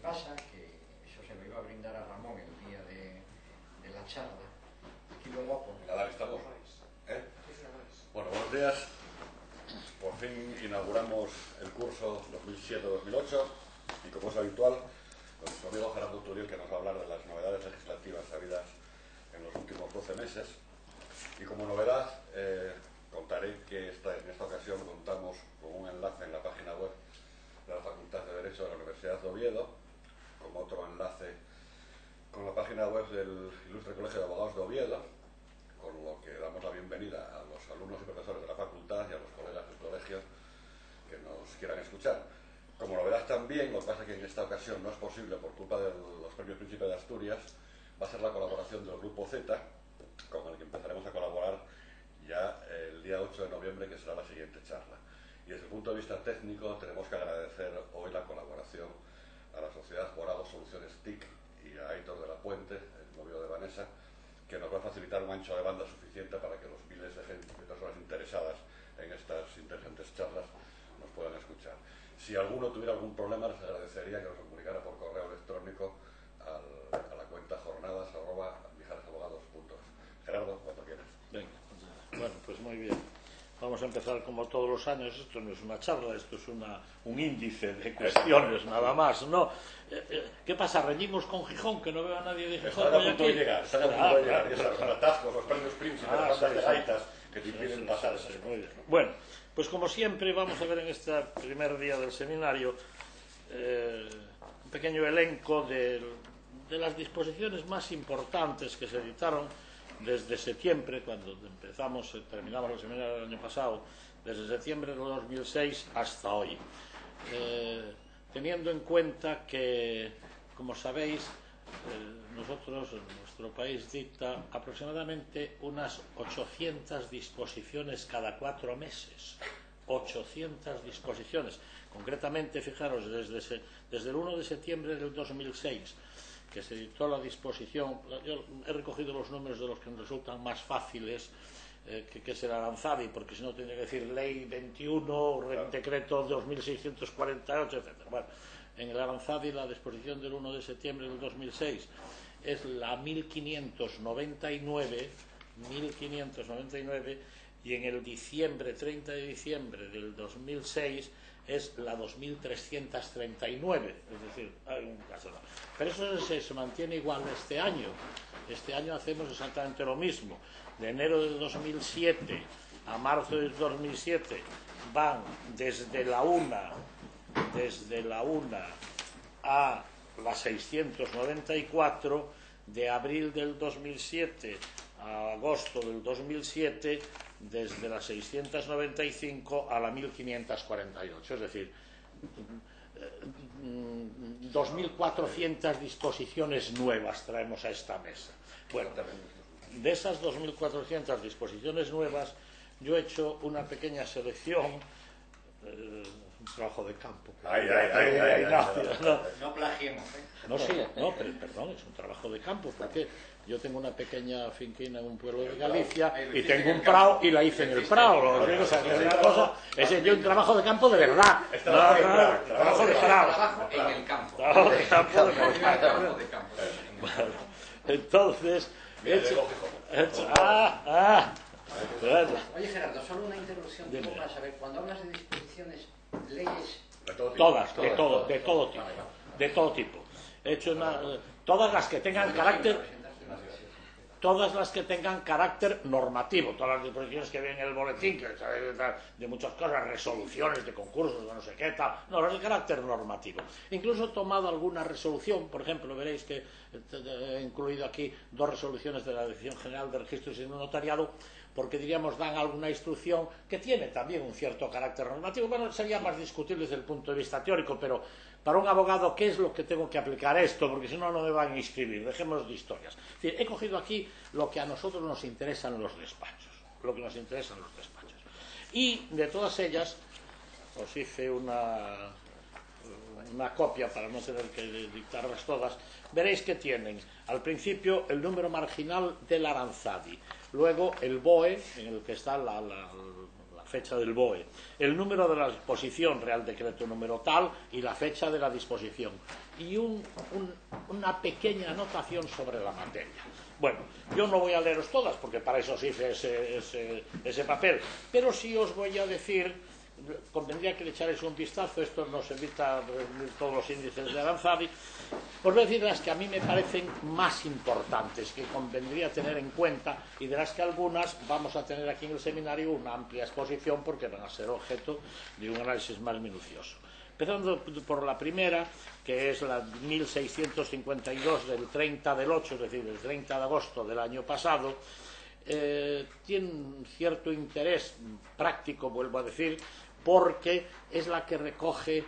pasa que eso se lo iba a brindar a Ramón el día de la charla. Aquí lo guapo. Nada, estamos. Bueno, buenos días. Por fin inauguramos el curso 2007-2008 y, como es habitual, nuestro amigo Gerardo Turiel, que nos va a hablar de las novedades legislativas habidas en los últimos 12 meses. Y como novedad, contaré que en esta ocasión contamos con un enlace en la página web de la Facultad de Derecho de la Universidad de Oviedo, como otro enlace con la página web del Ilustre Colegio de Abogados de Oviedo, con lo que damos la bienvenida a los alumnos y profesores de la facultad y a los colegas del colegio que nos quieran escuchar. Como novedad también, lo que pasa es que en esta ocasión no es posible por culpa de los premios Príncipe de Asturias, va a ser la colaboración del Grupo Z, con el que empezaremos a colaborar ya el día 8 de noviembre, que será la siguiente charla. Y desde el punto de vista técnico tenemos que agradecer hoy la colaboración a la Sociedad Morado Soluciones TIC y a Aitor de la Puente, el novio de Vanessa, que nos va a facilitar un ancho de banda suficiente para que los miles de gente, de personas interesadas en estas interesantes charlas nos puedan escuchar. Si alguno tuviera algún problema, les agradecería que nos comunicara por correo electrónico a la cuenta jornadas@mijarasabogados.es. Gerardo, cuando quieras. Venga, bueno, pues muy bien. Vamos a empezar como todos los años. Esto no es una charla, esto es un índice de cuestiones, nada más, ¿no? ¿Qué pasa? ¿Reñimos con Gijón? Que no veo a nadie de Gijón. Están a punto de llegar, están a punto de llegar. Los atascos, los premios Príncipe, las bandas de gaitas que te impiden pasar. Muy bien. Bueno, pues como siempre vamos a ver en este primer día del seminario un pequeño elenco de las disposiciones más importantes que se editaron desde septiembre, cuando terminamos el seminario del año pasado, desde septiembre de 2006 hasta hoy. Teniendo en cuenta que, como sabéis, nuestro país dicta aproximadamente unas 800 disposiciones cada 4 meses. 800 disposiciones. Concretamente, fijaros, desde el 1 de septiembre del 2006, que se dictó la disposición, yo he recogido los números de los que nos resultan más fáciles, que es el Aranzadi, porque si no tendría que decir Ley 21, Decreto 2648, etc. Bueno, en el Aranzadi la disposición del 1 de septiembre del 2006 es la 1599, y en el 30 de diciembre del 2006 es la 2339, es decir, hay un caso. Pero eso se mantiene igual este año. Este año hacemos exactamente lo mismo. De enero del 2007 a marzo del 2007 van desde la 1 a la 694, de abril del 2007 a agosto del 2007 desde la 695 a la 1548, es decir, 2.400 disposiciones nuevas traemos a esta mesa. Bueno, de esas 2.400 disposiciones nuevas, yo he hecho una pequeña selección, un trabajo de campo. No plagiemos, No, sí, no, pero perdón, es un trabajo de campo, porque yo tengo una pequeña finquina en un pueblo de Galicia y tengo un prado y la hice en el prado. Es una cosa, es yo un trabajo de campo de verdad. Trabajo de prado. en el campo. Trabajo de campo de campo. Entonces, Oye, Gerardo, solo una interrupción para saber, cuando hablas de disposiciones, leyes... Todas, de todo tipo. He hecho todas las que tengan carácter normativo, todas las disposiciones que ven en el boletín, que de muchas cosas, resoluciones de concursos, de no sé qué tal, no, las de carácter normativo. Incluso he tomado alguna resolución, por ejemplo, veréis que he incluido aquí 2 resoluciones de la Dirección General de Registros y Notariado, porque diríamos dan alguna instrucción que tiene también un cierto carácter normativo. Bueno, sería más discutible desde el punto de vista teórico, pero para un abogado, ¿qué es lo que tengo que aplicar a esto? Porque si no, no me van a inscribir. Dejemos de historias. Es decir, he cogido aquí lo que a nosotros nos interesa en los despachos. Y de todas ellas, os hice una copia para no tener que dictarlas todas. Veréis que tienen, al principio, el número marginal del Aranzadi. Luego el BOE, en el que está la fecha del BOE, el número de la disposición, Real Decreto número tal, y la fecha de la disposición, y una pequeña anotación sobre la materia. Bueno, yo no voy a leeros todas, porque para eso os hice ese papel, pero sí os voy a decir, convendría que le echarais un vistazo, esto nos evita reunir todos los índices de Aranzadi, os voy a decir las que a mí me parecen más importantes, que convendría tener en cuenta, y de las que algunas vamos a tener aquí en el seminario una amplia exposición, porque van a ser objeto de un análisis más minucioso. Empezando por la primera, que es la 1652 del 30 del 8, es decir, del 30 de agosto del año pasado, tiene un cierto interés práctico, vuelvo a decir, porque es la que recoge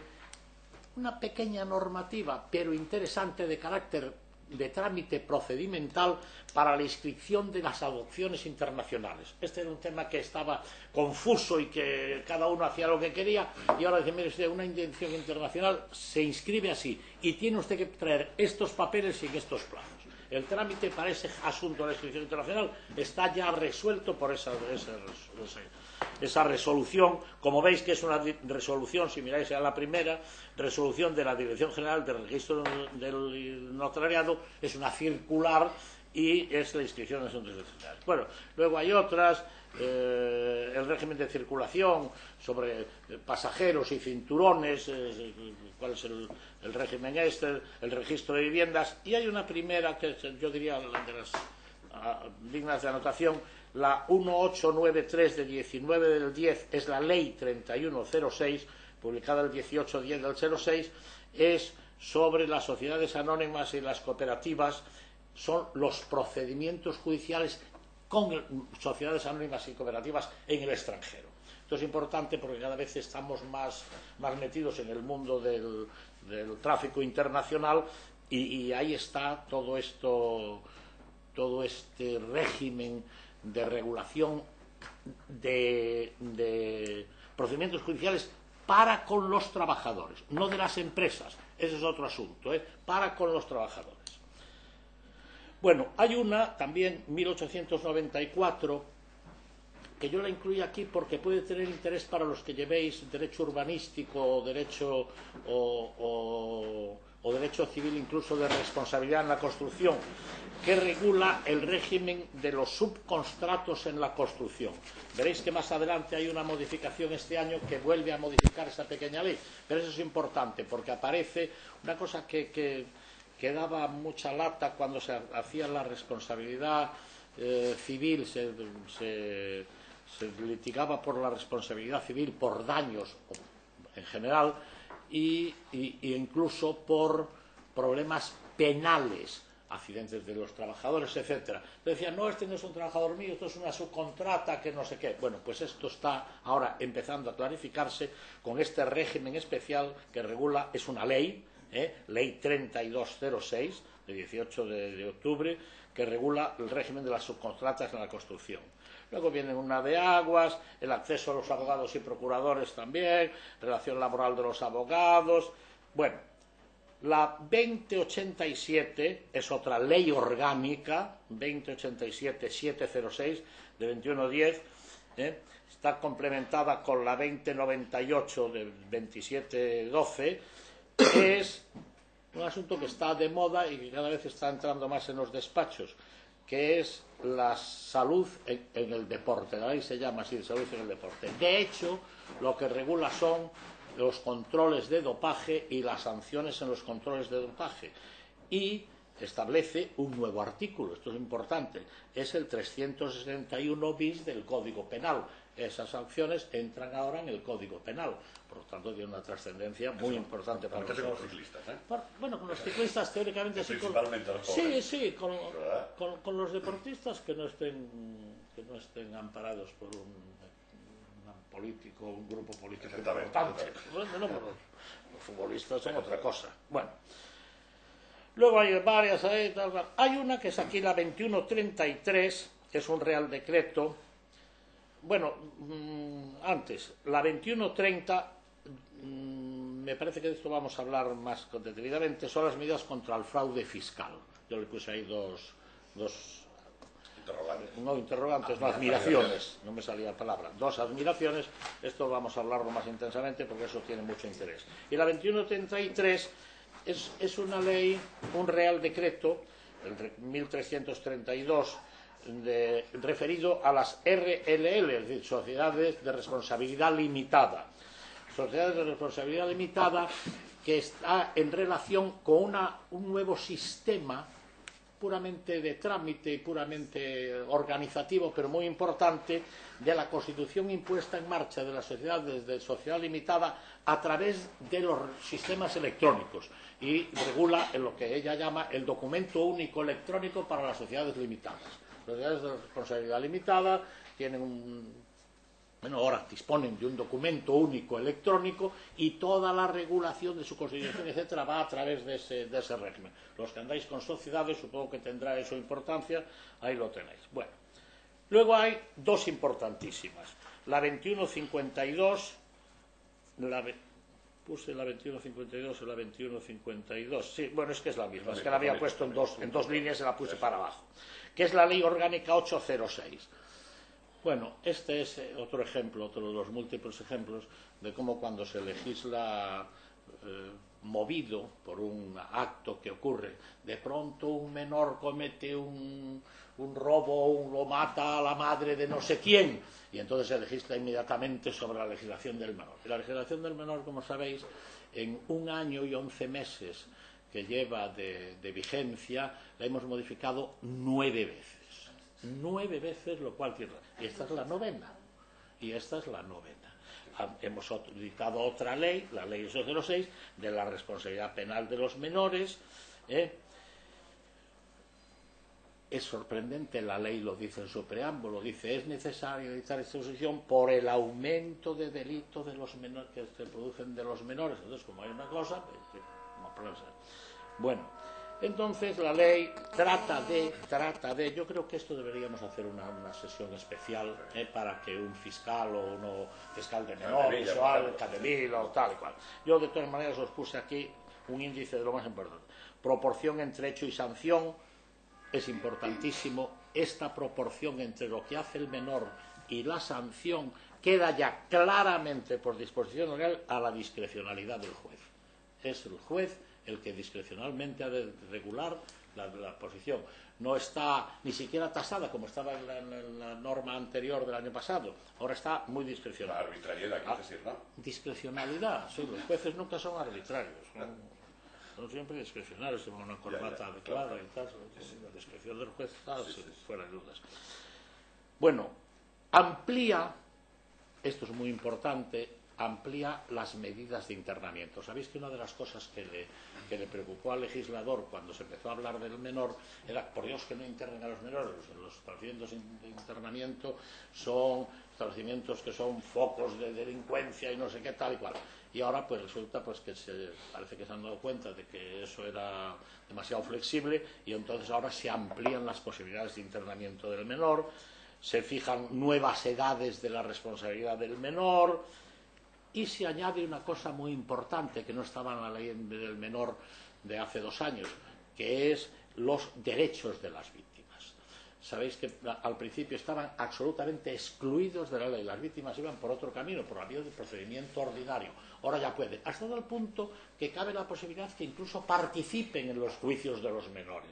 una pequeña normativa, pero interesante, de carácter de trámite procedimental para la inscripción de las adopciones internacionales. Este era un tema que estaba confuso y que cada uno hacía lo que quería, y ahora dice, mire usted, una adopción internacional se inscribe así y tiene usted que traer estos papeles y en estos plazos. El trámite para ese asunto de la inscripción internacional está ya resuelto por esa resolución. Como veis, que es una resolución, si miráis a la primera, resolución de la Dirección General del Registro del Notariado, es una circular y es la inscripción en asuntos internacionales. Bueno, luego hay otras, el régimen de circulación sobre pasajeros y cinturones, cuál es el régimen este, el registro de viviendas, y hay una primera que yo diría de las dignas de anotación, la 1893 de 19 del 10, es la ley 3106, publicada el 18/10 del 06, es sobre las sociedades anónimas y las cooperativas, son los procedimientos judiciales con sociedades anónimas y cooperativas en el extranjero. Esto es importante porque cada vez estamos más metidos en el mundo del tráfico internacional, y ahí está todo este régimen de regulación de procedimientos judiciales para con los trabajadores, no de las empresas, ese es otro asunto, para con los trabajadores. Bueno, hay una también, 1894, que yo la incluí aquí porque puede tener interés para los que llevéis derecho urbanístico o derecho derecho civil, incluso de responsabilidad en la construcción, que regula el régimen de los subcontratos en la construcción. Veréis que más adelante hay una modificación este año que vuelve a modificar esa pequeña ley, pero eso es importante porque aparece una cosa que daba mucha lata cuando se hacía la responsabilidad civil, se litigaba por la responsabilidad civil por daños en general e incluso por problemas penales, accidentes de los trabajadores, etcétera. Decían, no, este no es un trabajador mío, esto es una subcontrata, que no sé qué. Bueno, pues esto está ahora empezando a clarificarse con este régimen especial que regula, es una ley, ley 3206 de 18 de octubre, que regula el régimen de las subcontratas en la construcción. Luego viene una de aguas, el acceso a los abogados y procuradores también, relación laboral de los abogados. Bueno, la 2087 es otra ley orgánica, 2087-706 de 21/10, está complementada con la 2098 de 27/12, es un asunto que está de moda y que cada vez está entrando más en los despachos, que es la salud en el deporte. La ley se llama así, salud en el deporte. De hecho, lo que regula son los controles de dopaje y las sanciones en los controles de dopaje. Y establece un nuevo artículo, esto es importante, es el 361 bis del Código Penal. Esas sanciones entran ahora en el Código Penal, por lo tanto tiene una trascendencia muy importante para nosotros. Con los ciclistas, Bueno, con los ciclistas teóricamente sí, principalmente los pobres. Sí, con los deportistas que no estén amparados por un político, un grupo político importante. No, los futbolistas son otra cosa. Bueno, luego hay varias, hay una que es aquí la 2133, que es un Real Decreto. Bueno, antes, la 2130, me parece que de esto vamos a hablar más detenidamente, son las medidas contra el fraude fiscal. Yo le puse ahí dos admiraciones, no me salía la palabra, 2 admiraciones. Esto vamos a hablarlo más intensamente porque eso tiene mucho interés. Y la 2133 es una ley, un real decreto, el 1332, referido a las RLL, es decir, sociedades de responsabilidad limitada. Sociedades de responsabilidad limitada que está en relación con un nuevo sistema puramente de trámite y puramente organizativo, pero muy importante, de la constitución impuesta en marcha de las sociedades de sociedad limitada a través de los sistemas electrónicos, y regula en lo que ella llama el documento único electrónico para las sociedades limitadas. Las sociedades de responsabilidad limitada tienen ahora disponen de un documento único electrónico y toda la regulación de su constitución, etcétera, va a través de ese régimen. Los que andáis con sociedades, supongo que tendrá eso importancia, ahí lo tenéis. Bueno, luego hay 2 importantísimas. La 2152, puse la 2152 y la 2152, sí, bueno, es que es la misma, es que la había puesto en dos líneas y la puse para abajo, que es la Ley Orgánica 806. Bueno, este es otro ejemplo, otro de los múltiples ejemplos de cómo cuando se legisla movido por un acto que ocurre, de pronto un menor comete un robo, lo mata a la madre de no sé quién, y entonces se legisla inmediatamente sobre la legislación del menor. Y la legislación del menor, como sabéis, en 1 año y 11 meses que lleva de vigencia, la hemos modificado 9 veces. 9 veces, lo cual tiene. Y esta es la novena. Hemos dictado otra ley, la ley 806, de la responsabilidad penal de los menores. Es sorprendente, la ley lo dice en su preámbulo, dice: es necesario dictar esta disposición por el aumento de delitos de los menores que se producen de los menores. Entonces, como hay una cosa, bueno. Entonces la ley trata de, yo creo que esto deberíamos hacer una sesión especial para que un fiscal o uno fiscal de menores o algo, o tal y cual. Yo de todas maneras os puse aquí un índice de lo más importante. Proporción entre hecho y sanción es importantísimo. Esta proporción entre lo que hace el menor y la sanción queda ya claramente por disposición legal a la discrecionalidad del juez. Es el juez el que discrecionalmente ha de regular la posición. No está ni siquiera tasada como estaba en la norma anterior del año pasado. Ahora está muy discrecional. La arbitrariedad, quieres decir, ¿no? Discrecionalidad, sí, los jueces nunca son arbitrarios. Son siempre discrecionales, con una corbata adecuada y tal. La discreción del juez está fuera de dudas. Bueno, amplía, esto es muy importante, amplía las medidas de internamiento. Sabéis que una de las cosas que le preocupó al legislador cuando se empezó a hablar del menor era: por Dios, que no internen a los menores. Los establecimientos de internamiento son establecimientos que son focos de delincuencia y no sé qué, tal y cual. Y ahora pues resulta pues que parece que se han dado cuenta de que eso era demasiado flexible, y entonces ahora se amplían las posibilidades de internamiento del menor, se fijan nuevas edades de la responsabilidad del menor. Y se añade una cosa muy importante que no estaba en la ley del menor de hace 2 años, que es los derechos de las víctimas. Sabéis que al principio estaban absolutamente excluidos de la ley. Las víctimas iban por otro camino, por la vía del procedimiento ordinario. Ahora ya pueden, hasta el punto que cabe la posibilidad que incluso participen en los juicios de los menores.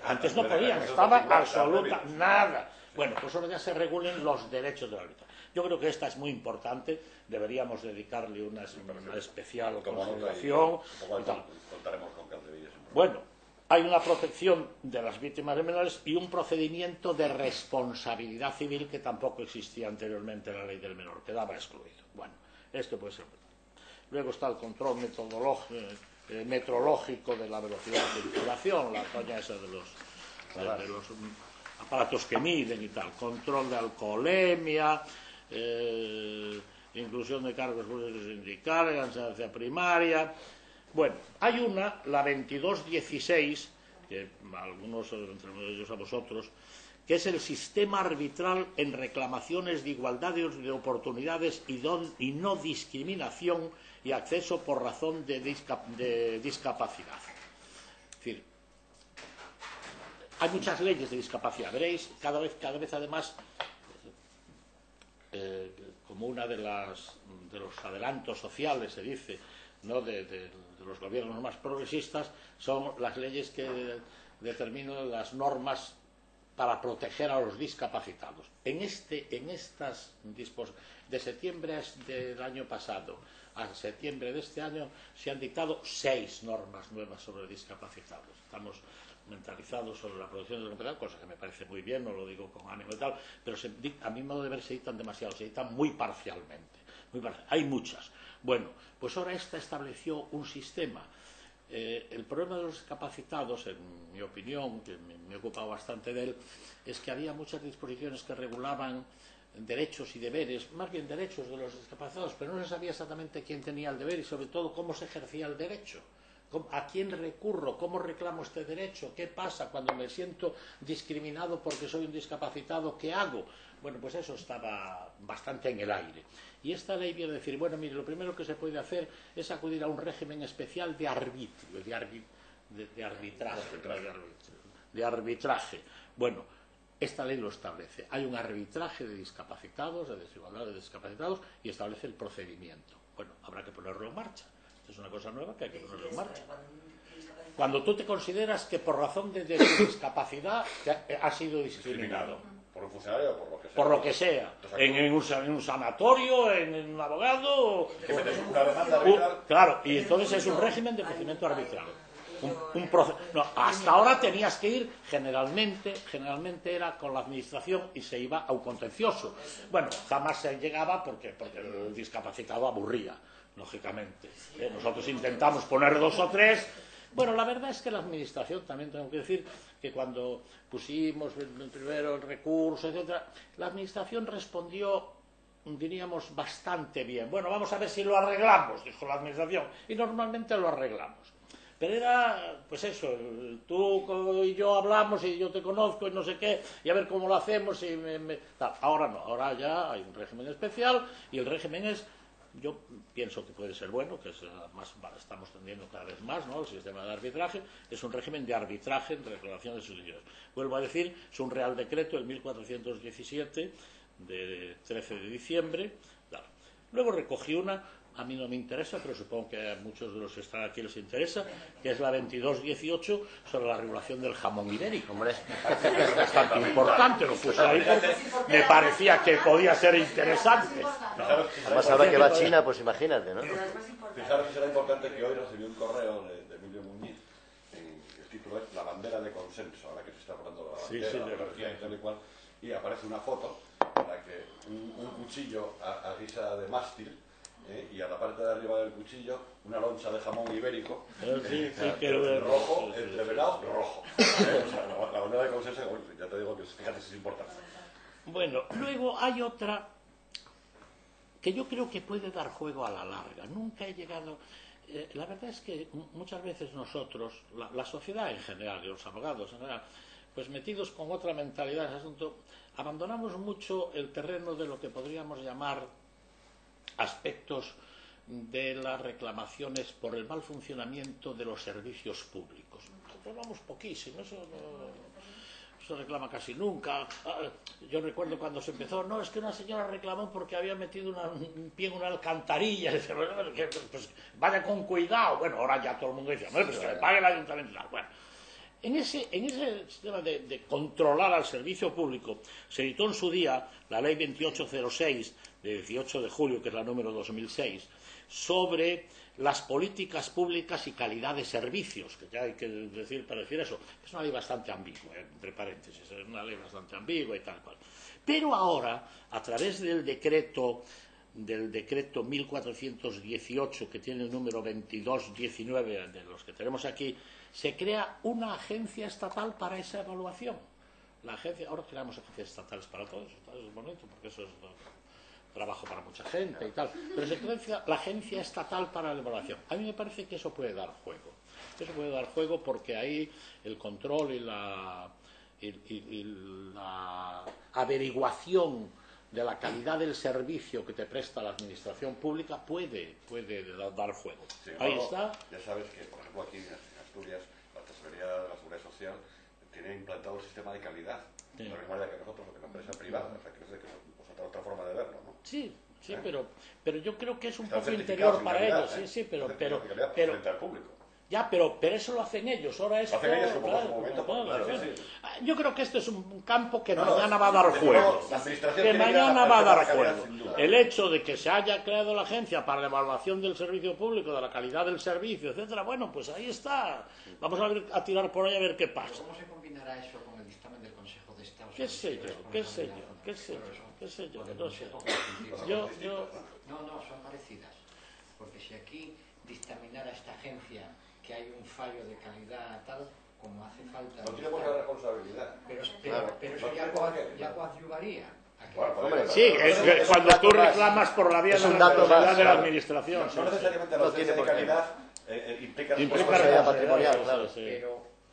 Antes no podían, estaba absoluta nada. Bueno, pues ahora ya se regulen los derechos de la víctima. Yo creo que esta es muy importante, deberíamos dedicarle una especial consideración. Contaremos con Caldevillas. Bueno, hay una protección de las víctimas de menores y un procedimiento de responsabilidad civil que tampoco existía anteriormente en la ley del menor, quedaba excluido. Bueno, esto puede ser. Luego está el control metrológico de la velocidad de circulación, la coña esa de los aparatos que miden y tal, control de alcoholemia, inclusión de cargos públicos sindicales, enseñanza primaria. Bueno, hay una, la 2216, que algunos, entre ellos a vosotros, que es el sistema arbitral en reclamaciones de igualdad de oportunidades y no discriminación y acceso por razón de discapacidad. Es decir, hay muchas leyes de discapacidad. Veréis, cada vez además, como una de los adelantos sociales, se dice, ¿no?, de los gobiernos más progresistas, son las leyes que determinan las normas para proteger a los discapacitados. En estas disposiciones, de septiembre del año pasado a septiembre de este año, se han dictado 6 normas nuevas sobre discapacitados. Estamos mentalizados sobre la protección de la discapacidad, cosa que me parece muy bien, no lo digo con ánimo y tal, pero a mi modo de ver se dictan demasiado, se dictan muy parcialmente. Hay muchas. Bueno, pues ahora esta estableció un sistema. El problema de los discapacitados, en mi opinión, que me he ocupado bastante de él, es que había muchas disposiciones que regulaban derechos y deberes, más bien derechos de los discapacitados, pero no se sabía exactamente quién tenía el deber y sobre todo cómo se ejercía el derecho. ¿A quién recurro? ¿Cómo reclamo este derecho? ¿Qué pasa cuando me siento discriminado porque soy un discapacitado? ¿Qué hago? Bueno, pues eso estaba bastante en el aire. Y esta ley viene a decir, bueno, mire, lo primero que se puede hacer es acudir a un régimen especial de arbitrio, de arbitraje. Bueno, esta ley lo establece. Hay un arbitraje de discapacitados, de desigualdad de discapacitados, y establece el procedimiento. Bueno, habrá que ponerlo en marcha. Esto es una cosa nueva que hay que ponerlo en marcha. Cuando tú te consideras que por razón de tu discapacidad has sido discriminado. ¿Por un funcionario o por lo que sea? Por lo que sea. En un sanatorio, en un abogado. Que metes una demanda arbitral. Claro, y entonces es un régimen de procedimiento arbitral. No, hasta ahora tenías que ir, generalmente era con la administración y se iba a un contencioso. Bueno, jamás se llegaba porque el discapacitado aburría, lógicamente. Nosotros intentamos poner 2 o 3. Bueno, la verdad es que la administración, también tengo que decir que cuando pusimos primero el recurso, etcétera, la administración respondió, diríamos, bastante bien. Bueno, vamos a ver si lo arreglamos, dijo la administración, y normalmente lo arreglamos. Pero era, pues eso, tú y yo hablamos y yo te conozco y no sé qué, y a ver cómo lo hacemos. Ahora no, ahora ya hay un régimen especial y el régimen es, yo pienso que puede ser bueno, que es más, estamos tendiendo cada vez más, ¿no?, el sistema de arbitraje, es un régimen de arbitraje en reclamación de sucesiones. Vuelvo a decir, es un Real Decreto del 1417, de 13 de diciembre. Claro. Luego recogí una. A mí no me interesa, pero supongo que a muchos de los que están aquí les interesa, que es la 2218 sobre la regulación del jamón ibérico. Hombre, es bastante importante, lo puse ahí porque me parecía que podía ser interesante. Además, ahora que va a China, pues imagínate, ¿no? Fijaros que será importante que hoy recibí un correo de Emilio Muñiz, el título es La bandera de consenso, ahora que se está hablando de la bandera, la energía y tal y cual, y aparece una foto en la que un cuchillo a guisa de mástil, y a la parte de arriba del cuchillo una loncha de jamón ibérico, rojo, entreverado, rojo. O sea, la bandera de consenso, ya te digo que fíjate si es importante. Bueno, luego hay otra que yo creo que puede dar juego a la larga. Nunca he llegado... la verdad es que muchas veces nosotros, la sociedad en general y los abogados en general, pues metidos con otra mentalidad en ese asunto, abandonamos mucho el terreno de lo que podríamos llamar aspectos de las reclamaciones por el mal funcionamiento de los servicios públicos. Hablamos poquísimo, eso no se reclama casi nunca. Yo recuerdo cuando se empezó, no, es que una señora reclamó porque había metido un pie en una alcantarilla. Pues vaya con cuidado. Bueno, ahora ya todo el mundo dice, pues que le pague el ayuntamiento. Bueno, en ese sistema de controlar al servicio público se editó en su día la Ley 2806 de 18 de julio, que es la número 2006, sobre las políticas públicas y calidad de servicios, que ya hay que decir para decir eso, es una ley bastante ambigua, entre paréntesis, es una ley bastante ambigua y tal cual. Pero ahora, a través del decreto 1418, que tiene el número 2219 de los que tenemos aquí, se crea una agencia estatal para esa evaluación. Ahora creamos agencias estatales para todo eso, es bonito, porque eso es trabajo para mucha gente y tal, pero se crea la agencia estatal para la evaluación. A mí me parece que eso puede dar juego. Eso puede dar juego porque ahí el control y la averiguación de la calidad del servicio que te presta la administración pública puede dar juego. Sí, ahí está. Ya sabes que, por ejemplo, aquí en Asturias, la Tesorería de la Seguridad Social tiene implantado el sistema de calidad, Sí. de la misma manera que nosotros, o que la empresa privada, o sea, que es otra forma de verlo, ¿no? Sí, sí, pero yo creo que es un Están poco certificados interior en para calidad, ellos, sí, sí, pero frente al público. ya, pero eso lo hacen ellos, ahora esto... Lo hacen ellos como claro, en su momento, claro, sí, claro. sí. Yo creo que esto es un campo que No, mañana va a dar desde juego. luego, la administración Que tiene que ir mañana al va a tema de dar la calidad, juego. sin duda. El hecho de que se haya creado la agencia para la evaluación del servicio público, de la calidad del servicio, etcétera, bueno, pues ahí está. Vamos a tirar por ahí a ver qué pasa. ¿Cómo se combinará eso con el dictamen del Consejo de Estado? ¿Qué sé yo? ¿Qué sé yo? ¿Qué sé yo? ¿Qué sé yo? No sé. Yo... No, son parecidas. Porque si aquí dictaminara esta agencia que hay un fallo de calidad tal, como hace falta... No tiene buena responsabilidad. Pero eso No ya tiene por qué. coadyuvaría. Bueno, Hombre, Sí, es que cuando tú reclamas por la vía es de un la dato responsabilidad más, de la claro. administración. No necesariamente la No tiene ausencia de por qué. calidad implica Implica patrimonial, claro. sí.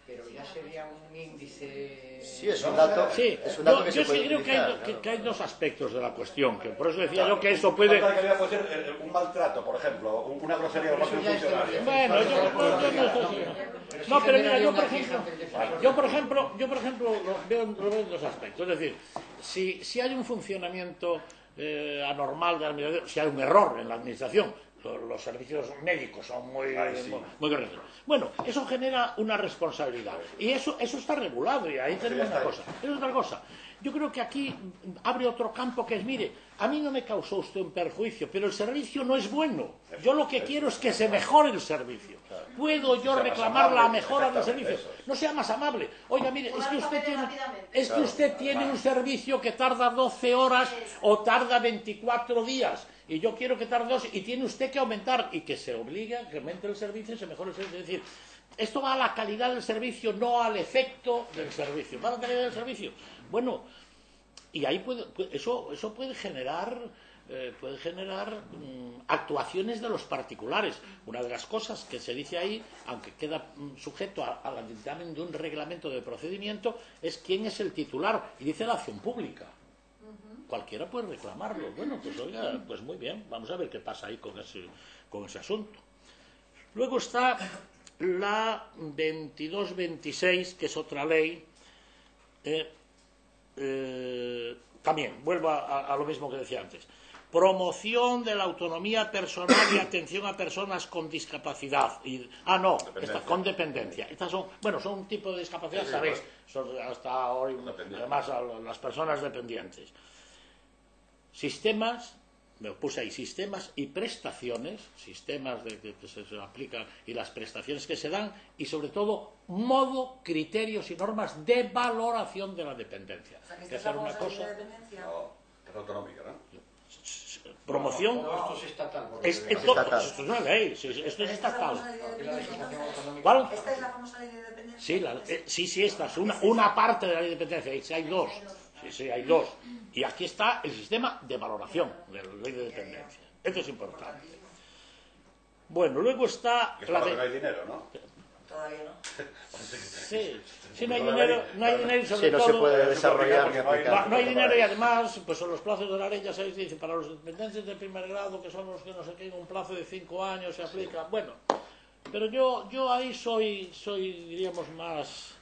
Pero ya sería un índice... Sí, es un dato, Sí, es un dato que yo se puede sí creo utilizar. que hay dos aspectos de la cuestión, que por eso decía yo que esto puede... La calidad puede ser un maltrato, por ejemplo, una grosería por parte de un funcionario. Bueno, no, pero mira, yo por ejemplo lo veo en dos aspectos. Es decir, si hay un funcionamiento anormal de la administración, si hay un error en la administración, los servicios médicos son muy correctos. Bueno, eso genera una responsabilidad. Y eso está regulado, y ahí tenemos una cosa. Eso es otra cosa. Yo creo que aquí abre otro campo que es, mire, a mí no me causó usted un perjuicio, pero el servicio no es bueno. Yo lo que quiero es que se mejore el servicio. ¿Puedo yo reclamar la mejora del servicio? No sea más amable. Oiga, mire, es que usted tiene un servicio que tarda 12 horas o tarda 24 días. Y yo quiero que tarde 2 y tiene usted que aumentar y que se obligue a que aumente el servicio y se mejore el servicio. Es decir, esto va a la calidad del servicio, no al efecto del servicio. ¿Va a la calidad del servicio? Bueno, y ahí eso puede generar actuaciones de los particulares. Una de las cosas que se dice ahí, aunque queda sujeto al dictamen de un reglamento de procedimiento, es quién es el titular, y dice la acción pública. Cualquiera puede reclamarlo. Bueno, pues oiga, pues muy bien, vamos a ver qué pasa ahí con ese asunto. Luego está la 2226, que es otra ley. También, vuelvo a lo mismo que decía antes. Promoción de la autonomía personal y atención a personas con discapacidad. Con dependencia. Estas son un tipo de discapacidad, sí, sabéis, son hasta hoy, además, a las personas dependientes. Sistemas, me puse ahí, sistemas y prestaciones, sistemas que se aplican y las prestaciones que se dan, y sobre todo modo, criterios y normas de valoración de la dependencia. O sea, que hacer una cosa. No, es autonómica, ¿no? Promoción. Esto es estatal. Esto es una ley, esto es estatal. ¿Cuál? ¿Esta es la famosa ley de dependencia? Sí, esta es una parte de la ley de dependencia. Hay dos. Sí, hay dos. Y aquí está el sistema de valoración de la ley de dependencia. Esto es importante. Bueno, luego está la de... No hay dinero, ¿no? Todavía no. Sí, no hay dinero y sobre todo... no se puede desarrollar. No hay dinero y además, pues son los plazos de la ley, ya sabéis, dice, para los dependientes de primer grado, que son los que no sé qué, un plazo de 5 años se aplica. Bueno, pero yo ahí soy diríamos, más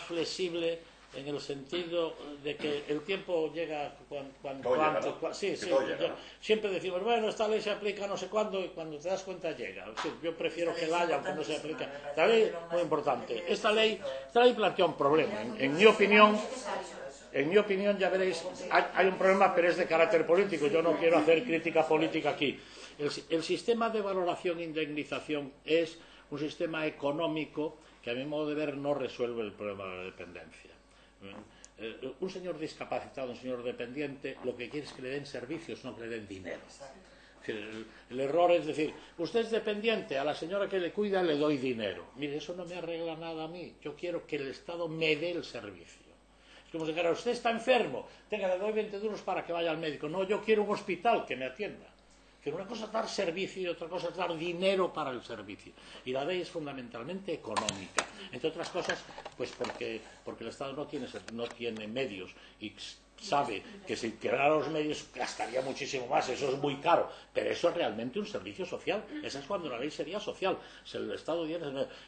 flexible, en el sentido de que el tiempo llega cuando siempre decimos, bueno, esta ley se aplica no sé cuándo, y cuando te das cuenta llega. Sí, yo prefiero que la haya aunque no se aplique. Esta ley es muy importante. Esta ley plantea un problema. En mi opinión, ya veréis, hay un problema, pero es de carácter político. Yo no quiero hacer crítica política aquí. El sistema de valoración e indemnización es un sistema económico que, a mi modo de ver, no resuelve el problema de la dependencia. Un señor discapacitado, un señor dependiente, lo que quiere es que le den servicios, no que le den dinero. El error es decir, usted es dependiente, a la señora que le cuida le doy dinero. Mire, eso no me arregla nada a mí. Yo quiero que el Estado me dé el servicio. Es como si dijera, usted está enfermo, le doy 20 duros para que vaya al médico. No, yo quiero un hospital que me atienda. Que una cosa es dar servicio y otra cosa es dar dinero para el servicio. Y la ley es fundamentalmente económica. Entre otras cosas, pues porque el Estado no tiene medios y sabe que si creara los medios gastaría muchísimo más, eso es muy caro, pero eso es realmente un servicio social. Esa es cuando la ley sería social. Si el Estado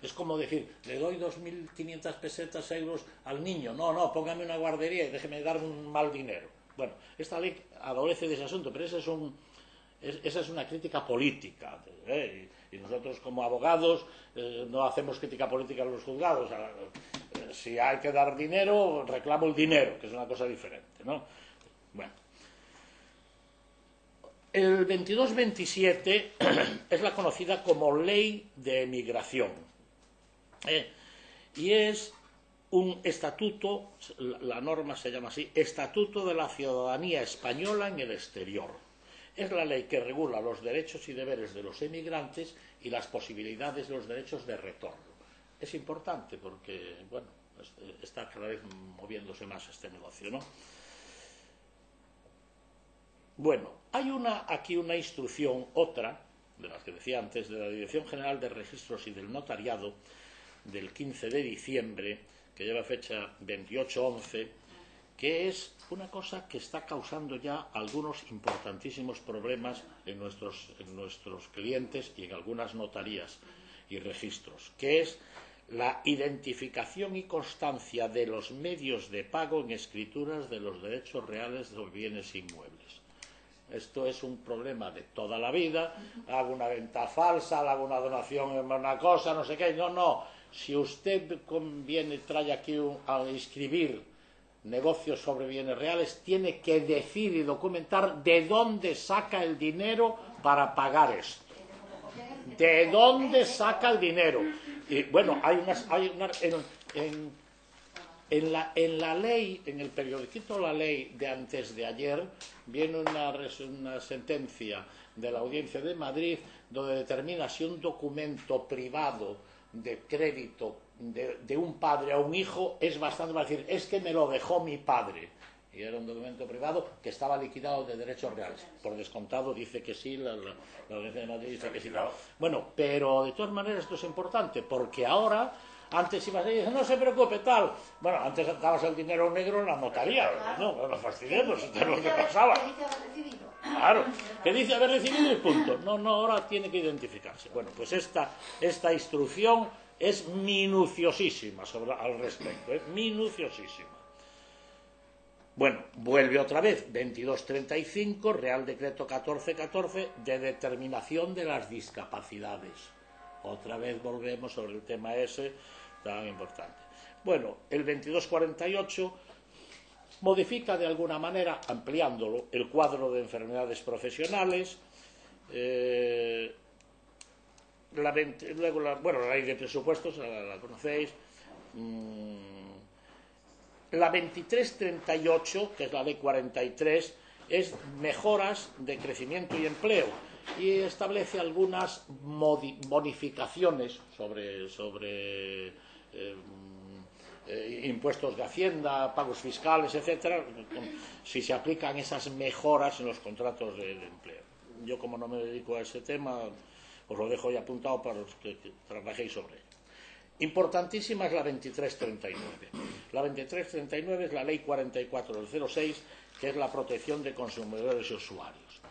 es como decir, le doy 2.500 pesetas, euros al niño, no, póngame una guardería y déjeme dar un mal dinero. Bueno, esta ley adolece de ese asunto, pero esa es una crítica política, y nosotros como abogados no hacemos crítica política en los juzgados. Si hay que dar dinero, reclamo el dinero, que es una cosa diferente, ¿no? Bueno, el 2227 es la conocida como Ley de Emigración, y es un estatuto, la norma se llama así, Estatuto de la Ciudadanía Española en el Exterior. Es la ley que regula los derechos y deberes de los emigrantes y las posibilidades de los derechos de retorno. Es importante porque, bueno, está cada vez moviéndose más este negocio, ¿no? Bueno, hay aquí una instrucción, otra, de las que decía antes, de la Dirección General de Registros y del Notariado, del 15 de diciembre, que lleva fecha 28/11, que es una cosa que está causando ya algunos importantísimos problemas en nuestros clientes y en algunas notarías y registros, que es la identificación y constancia de los medios de pago en escrituras de los derechos reales de los bienes inmuebles. Esto es un problema de toda la vida. Hago una venta falsa, hago una donación en una cosa, no sé qué. No. Si usted trae aquí a inscribir negocios sobre bienes reales, tiene que decir y documentar de dónde saca el dinero para pagar esto. ¿De dónde saca el dinero? Y bueno, en la ley, en el periodiquito La Ley de antes de ayer, viene una sentencia de la Audiencia de Madrid donde determina si un documento privado de crédito de un padre a un hijo es bastante para decir, es que me lo dejó mi padre. Y era un documento privado que estaba liquidado de derechos reales. Por descontado dice que sí, la Audiencia de Madrid dice que sí. Bueno, pero de todas maneras esto es importante, porque ahora, antes ibas a decir, no se preocupe, tal. Bueno, antes dabas el dinero negro en la notaría. No nos fastidiemos, esto es lo que pasaba. Claro, que dice haber recibido y punto. No, ahora tiene que identificarse. Bueno, pues esta instrucción es minuciosísima al respecto, minuciosísima. Bueno, vuelve otra vez, 2235, Real Decreto 1414, de determinación de las discapacidades. Otra vez volvemos sobre el tema ese tan importante. Bueno, el 2248 modifica de alguna manera, ampliándolo, el cuadro de enfermedades profesionales. La ley de presupuestos, la conocéis. La 2338, que es la ley 43, es mejoras de crecimiento y empleo y establece algunas bonificaciones sobre impuestos de Hacienda, pagos fiscales, etcétera, si se aplican esas mejoras en los contratos de empleo. Yo, como no me dedico a ese tema, os lo dejo ya apuntado para los que trabajéis sobre ello. Importantísima es la 2339. La 2339 es la ley 44 del 06, que es la protección de consumidores y usuarios.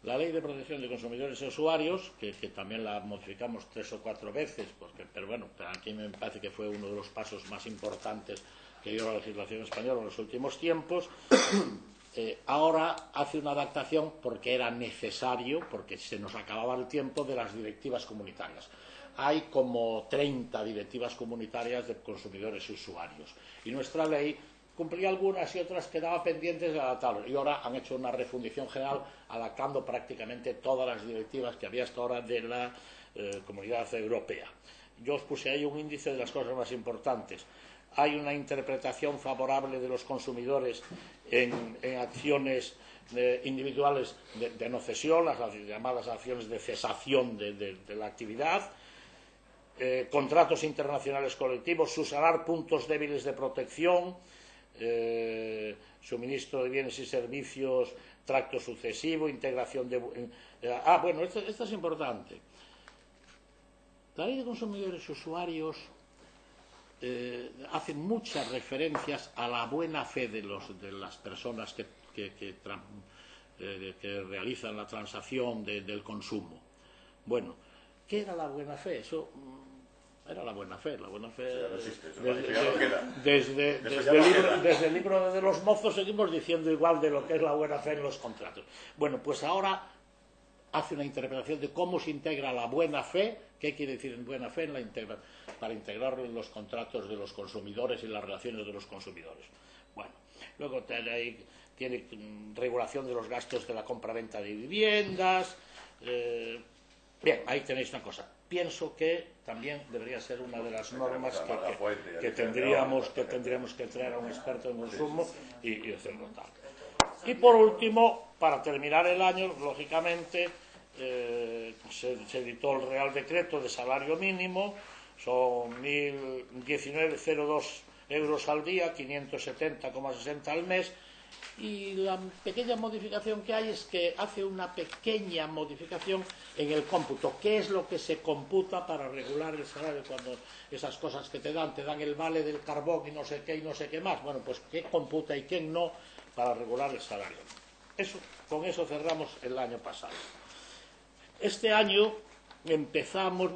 La ley de protección de consumidores y usuarios, que también la modificamos 3 o 4 veces, pero bueno, aquí me parece que fue uno de los pasos más importantes que dio la legislación española en los últimos tiempos, ahora hace una adaptación porque era necesario, porque se nos acababa el tiempo de las directivas comunitarias. Hay como 30 directivas comunitarias de consumidores y usuarios. Y nuestra ley cumplía algunas y otras quedaban pendientes de adaptarlos. Y ahora han hecho una refundición general adaptando prácticamente todas las directivas que había hasta ahora de la Comunidad Europea. Yo os puse ahí un índice de las cosas más importantes. Hay una interpretación favorable de los consumidores en acciones individuales de no cesión, las llamadas acciones de cesación de la actividad. Contratos internacionales colectivos, subsanar puntos débiles de protección, suministro de bienes y servicios, tracto sucesivo, integración de... bueno, esto es importante. La ley de consumidores y usuarios hacen muchas referencias a la buena fe de las personas que realizan la transacción del consumo. Bueno, ¿qué era la buena fe? Eso era la buena fe. La buena fe, desde el libro de los mozos seguimos diciendo igual de lo que es la buena fe en los contratos. Bueno, pues ahora hace una interpretación de cómo se integra la buena fe, qué quiere decir en buena fe para integrarlo en los contratos de los consumidores y las relaciones de los consumidores. Bueno, luego tiene regulación de los gastos de la compraventa de viviendas. Bien, ahí tenéis una cosa. Pienso que también debería ser una de las normas que tendríamos que traer a un experto en consumo y hacerlo tal. Y por último, para terminar el año, lógicamente, se editó el Real Decreto de salario mínimo, son 1.019,02 euros al día, 570,60 al mes, y la pequeña modificación que hay es que hace una pequeña modificación en el cómputo. ¿Qué es lo que se computa para regular el salario? Cuando esas cosas que te dan el vale del carbón y no sé qué más. Bueno, pues qué computa y qué no para regular el salario. Con eso cerramos el año pasado. Este año empezamos,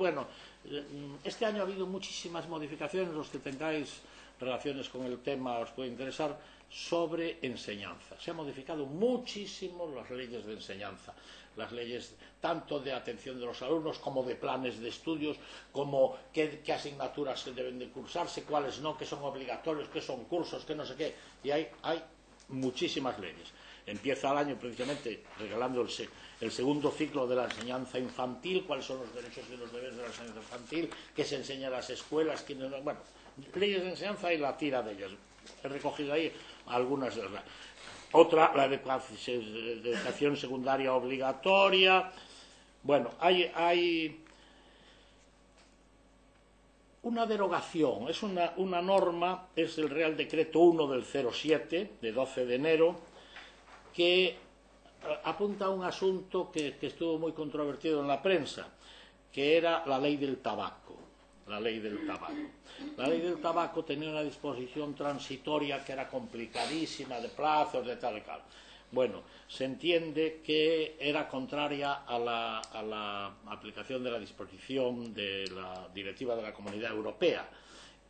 este año ha habido muchísimas modificaciones, los que tengáis relaciones con el tema os puede interesar, sobre enseñanza. Se han modificado muchísimo las leyes de enseñanza, las leyes tanto de atención de los alumnos como de planes de estudios, como qué asignaturas se deben de cursarse, cuáles no, qué son obligatorios, qué son cursos, qué no sé qué, y hay muchísimas leyes. Empieza el año precisamente regalando el segundo ciclo de la enseñanza infantil, cuáles son los derechos y los deberes de la enseñanza infantil, qué se enseña en las escuelas, leyes de enseñanza y la tira de ellas. He recogido ahí algunas de las. Otra, la de educación secundaria obligatoria. Bueno, hay una derogación, es una norma, es el Real Decreto 1 del 07, de 12 de enero, que apunta a un asunto que estuvo muy controvertido en la prensa, que era la ley del tabaco. La ley del tabaco tenía una disposición transitoria que era complicadísima, de plazos, de tal y tal. Bueno, se entiende que era contraria a la aplicación de la disposición de la directiva de la Comunidad Europea,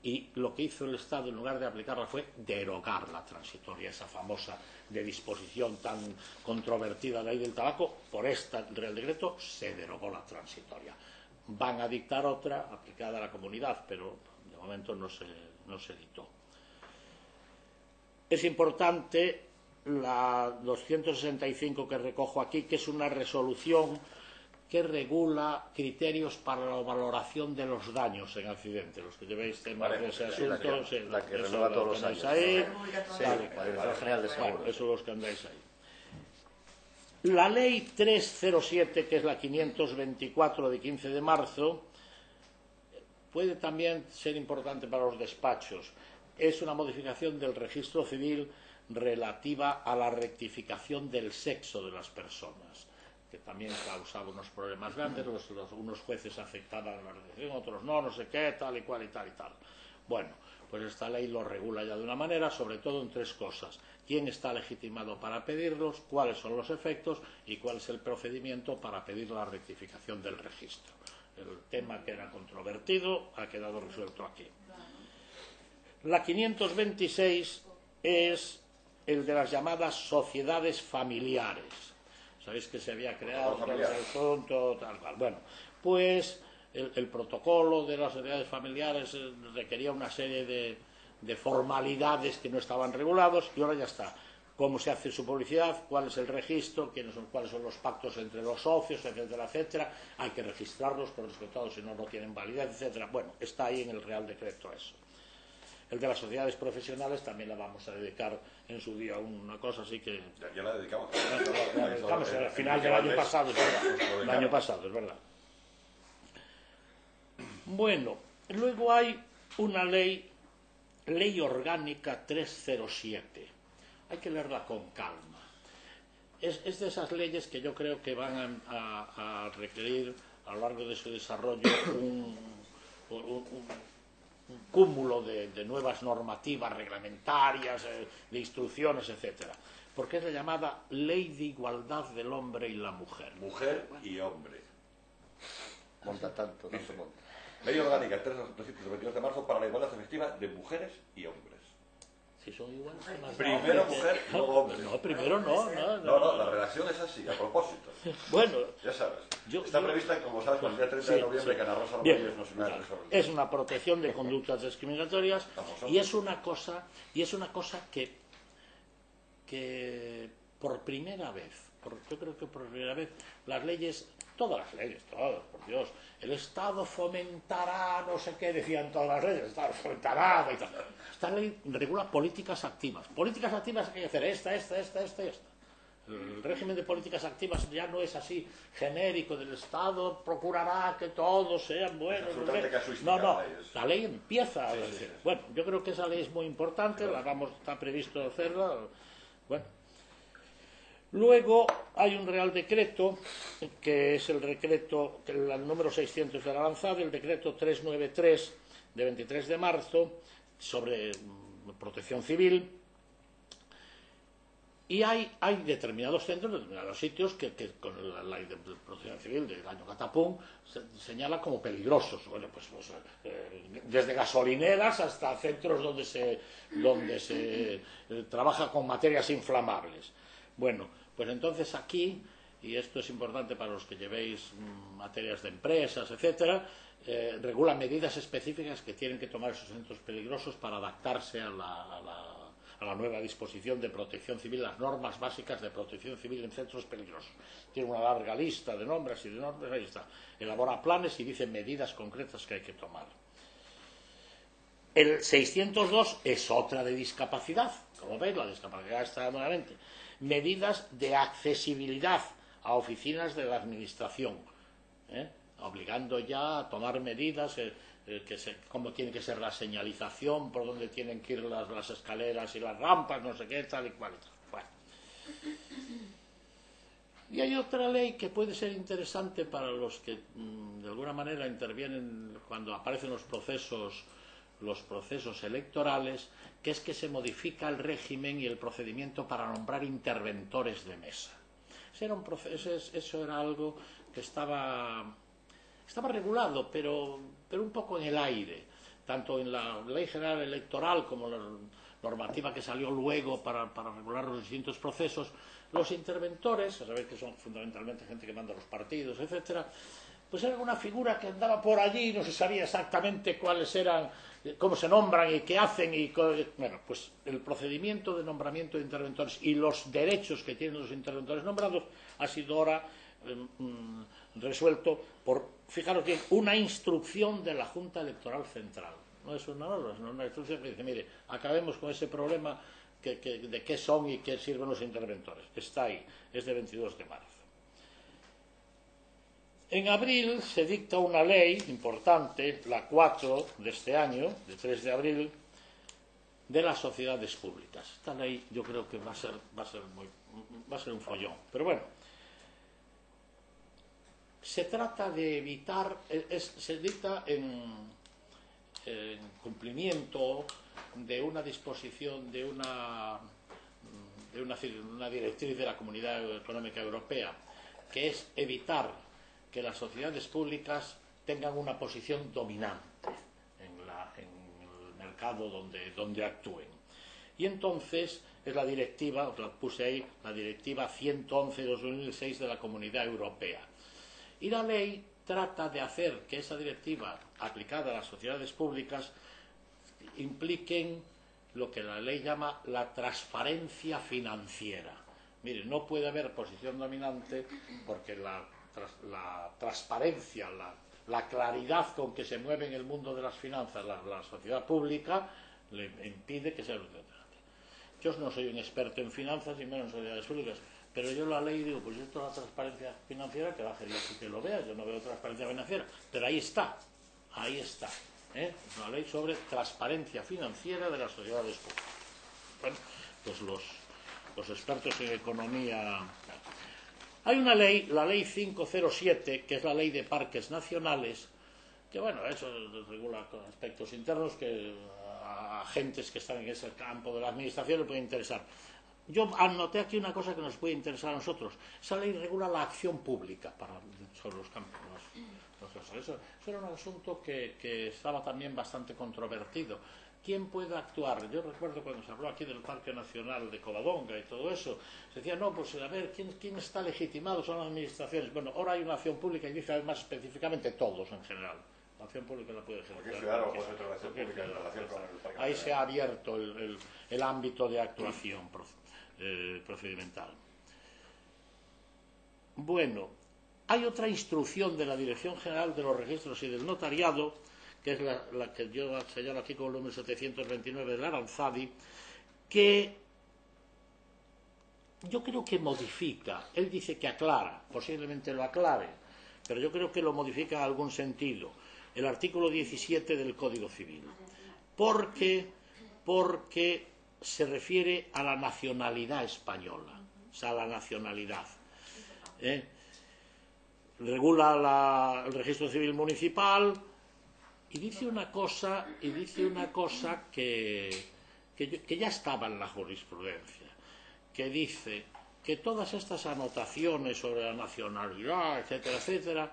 y lo que hizo el Estado en lugar de aplicarla fue derogar la transitoria, esa famosa de disposición tan controvertida ley del tabaco. Por este Real Decreto se derogó la transitoria. Van a dictar otra aplicada a la comunidad, pero de momento no se dictó. Es importante la 265 que recojo aquí, que es una resolución que regula criterios para la valoración de los daños en accidentes. Los que llevéis temas de ese asunto, la que renueva todos los años. Ahí, la General de Seguros. Eso es los que andáis ahí. La ley 307, que es la 524 de 15 de marzo, puede también ser importante para los despachos. Es una modificación del registro civil relativa a la rectificación del sexo de las personas, que también causaba unos problemas grandes. Unos jueces aceptaban la rectificación, otros no sé qué, tal y cual y tal y tal. Bueno, pues esta ley lo regula ya de una manera, sobre todo en tres cosas: quién está legitimado para pedirlos, cuáles son los efectos y cuál es el procedimiento para pedir la rectificación del registro. El tema que era controvertido ha quedado resuelto aquí. La 526 es el de las llamadas sociedades familiares. Sabéis que se había creado tal cual. Bueno, pues el protocolo de las sociedades familiares requería una serie de formalidades que no estaban regulados, y ahora ya está. Cómo se hace su publicidad, cuál es el registro, cuáles son los pactos entre los socios, etcétera, etcétera. Hay que registrarlos, por respetado, si no tienen validez, etcétera. Bueno, está ahí en el Real Decreto eso. El de las sociedades profesionales también la vamos a dedicar en su día una cosa, así que... Ya la dedicamos. La dedicamos al final del año pasado, es verdad. El año pasado, es verdad. Bueno, luego hay una ley orgánica 307. Hay que leerla con calma. Es de esas leyes que yo creo que van a requerir a lo largo de su desarrollo un cúmulo de nuevas normativas reglamentarias, de instrucciones, etcétera, porque es la llamada Ley de Igualdad del Hombre y la Mujer. Mujer y hombre. Monta tanto monta. Ley orgánica 322 de marzo para la igualdad efectiva de mujeres y hombres. Si son iguales. Primero mujer y luego hombre. No, primero no. No, la redacción es así, a propósito. Bueno, ya sabes. Está prevista, como sabes, para el día 30 de noviembre, que Ana Rosa López nos una sobre. Es una protección de conductas discriminatorias y es una cosa que por primera vez, yo creo que por primera vez, las leyes, todas las leyes, todas, por Dios, el Estado fomentará, no sé qué, decían todas las leyes, el Estado fomentará, y tal. Esta ley regula políticas activas. Políticas activas hay que hacer esta. El régimen de políticas activas ya no es así genérico, del Estado procurará que todos sean buenos. No, la ley empieza a decir. Bueno, yo creo que esa ley es muy importante, está previsto hacerla. Bueno. Luego hay un Real Decreto, que es el decreto, el número 600 de la avanzada, el decreto 393 de 23 de marzo, sobre protección civil, y hay determinados centros, determinados sitios que con la ley de protección civil del año Catapum se señala como peligrosos. Bueno, pues desde gasolineras hasta centros donde se trabaja con materias inflamables. Bueno, pues entonces aquí, y esto es importante para los que llevéis materias de empresas, etcétera, regula medidas específicas que tienen que tomar esos centros peligrosos para adaptarse a la nueva disposición de protección civil, las normas básicas de protección civil en centros peligrosos. Tiene una larga lista de nombres y de normas, ahí está. Elabora planes y dice medidas concretas que hay que tomar. El 602 es otra de discapacidad. Como veis, la discapacidad está nuevamente. Medidas de accesibilidad a oficinas de la Administración, obligando ya a tomar medidas, cómo tiene que ser la señalización, por dónde tienen que ir las escaleras y las rampas, no sé qué, tal y cual y tal. Bueno. Y hay otra ley que puede ser interesante para los que de alguna manera intervienen cuando aparecen los procesos electorales, que es que se modifica el régimen y el procedimiento para nombrar interventores de mesa. Eso era algo que estaba regulado, pero un poco en el aire, tanto en la Ley General Electoral como la normativa que salió luego para regular los distintos procesos. Los interventores, a saber que son fundamentalmente gente que manda los partidos, etcétera, pues era una figura que andaba por allí y no se sabía exactamente cuáles eran, cómo se nombran y qué hacen. Bueno, pues el procedimiento de nombramiento de interventores y los derechos que tienen los interventores nombrados ha sido ahora resuelto por, fijaros bien, una instrucción de la Junta Electoral Central. No es una norma, es una instrucción que dice, mire, acabemos con ese problema de qué son y qué sirven los interventores. Está ahí, es de 22 de marzo. En abril se dicta una ley importante, la 4 de este año, de 3 de abril, de las sociedades públicas. Esta ley yo creo que va a ser un follón. Pero bueno, se trata de evitar, se dicta en cumplimiento de una disposición, de una directriz de la Comunidad Económica Europea, que es evitar que las sociedades públicas tengan una posición dominante en el mercado donde actúen. Y entonces es la directiva, os la puse ahí, la directiva 111/2006 de la Comunidad Europea. Y la ley trata de hacer que esa directiva aplicada a las sociedades públicas impliquen lo que la ley llama la transparencia financiera. Mire, no puede haber posición dominante porque la transparencia, la claridad con que se mueve en el mundo de las finanzas la sociedad pública le impide que sea dominante. Yo no soy un experto en finanzas y menos en sociedades públicas, pero yo la ley digo, pues esto es la transparencia financiera, que baje Dios y que lo vea. Yo no veo transparencia financiera, pero ahí está, es una ley sobre transparencia financiera de las sociedades públicas. Bueno, pues los expertos en economía. Hay una ley, la ley 507, que es la ley de parques nacionales, que bueno, eso regula con aspectos internos que a agentes que están en ese campo de la administración le puede interesar. Yo anoté aquí una cosa que nos puede interesar a nosotros. Esa ley regula la acción pública sobre los campos. Eso era un asunto que estaba también bastante controvertido. ¿Quién puede actuar? Yo recuerdo cuando se habló aquí del Parque Nacional de Covadonga y todo eso, se decía, no, pues a ver, ¿quién está legitimado? Son las administraciones. Bueno, ahora hay una acción pública y dice además específicamente todos en general. La acción pública la puede ejecutar. Ahí se ha abierto el ámbito de actuación procedimental. Bueno, hay otra instrucción de la Dirección General de los Registros y del Notariado, que es la que yo señalo aquí con el número 729 del Aranzadi, que yo creo que modifica. Él dice que aclara, posiblemente lo aclare, pero yo creo que lo modifica en algún sentido. El artículo 17 del Código Civil. Porque se refiere a la nacionalidad española, o sea, a la nacionalidad. Regula el registro civil municipal y dice una cosa que ya estaba en la jurisprudencia, que dice que todas estas anotaciones sobre la nacionalidad, etcétera, etcétera,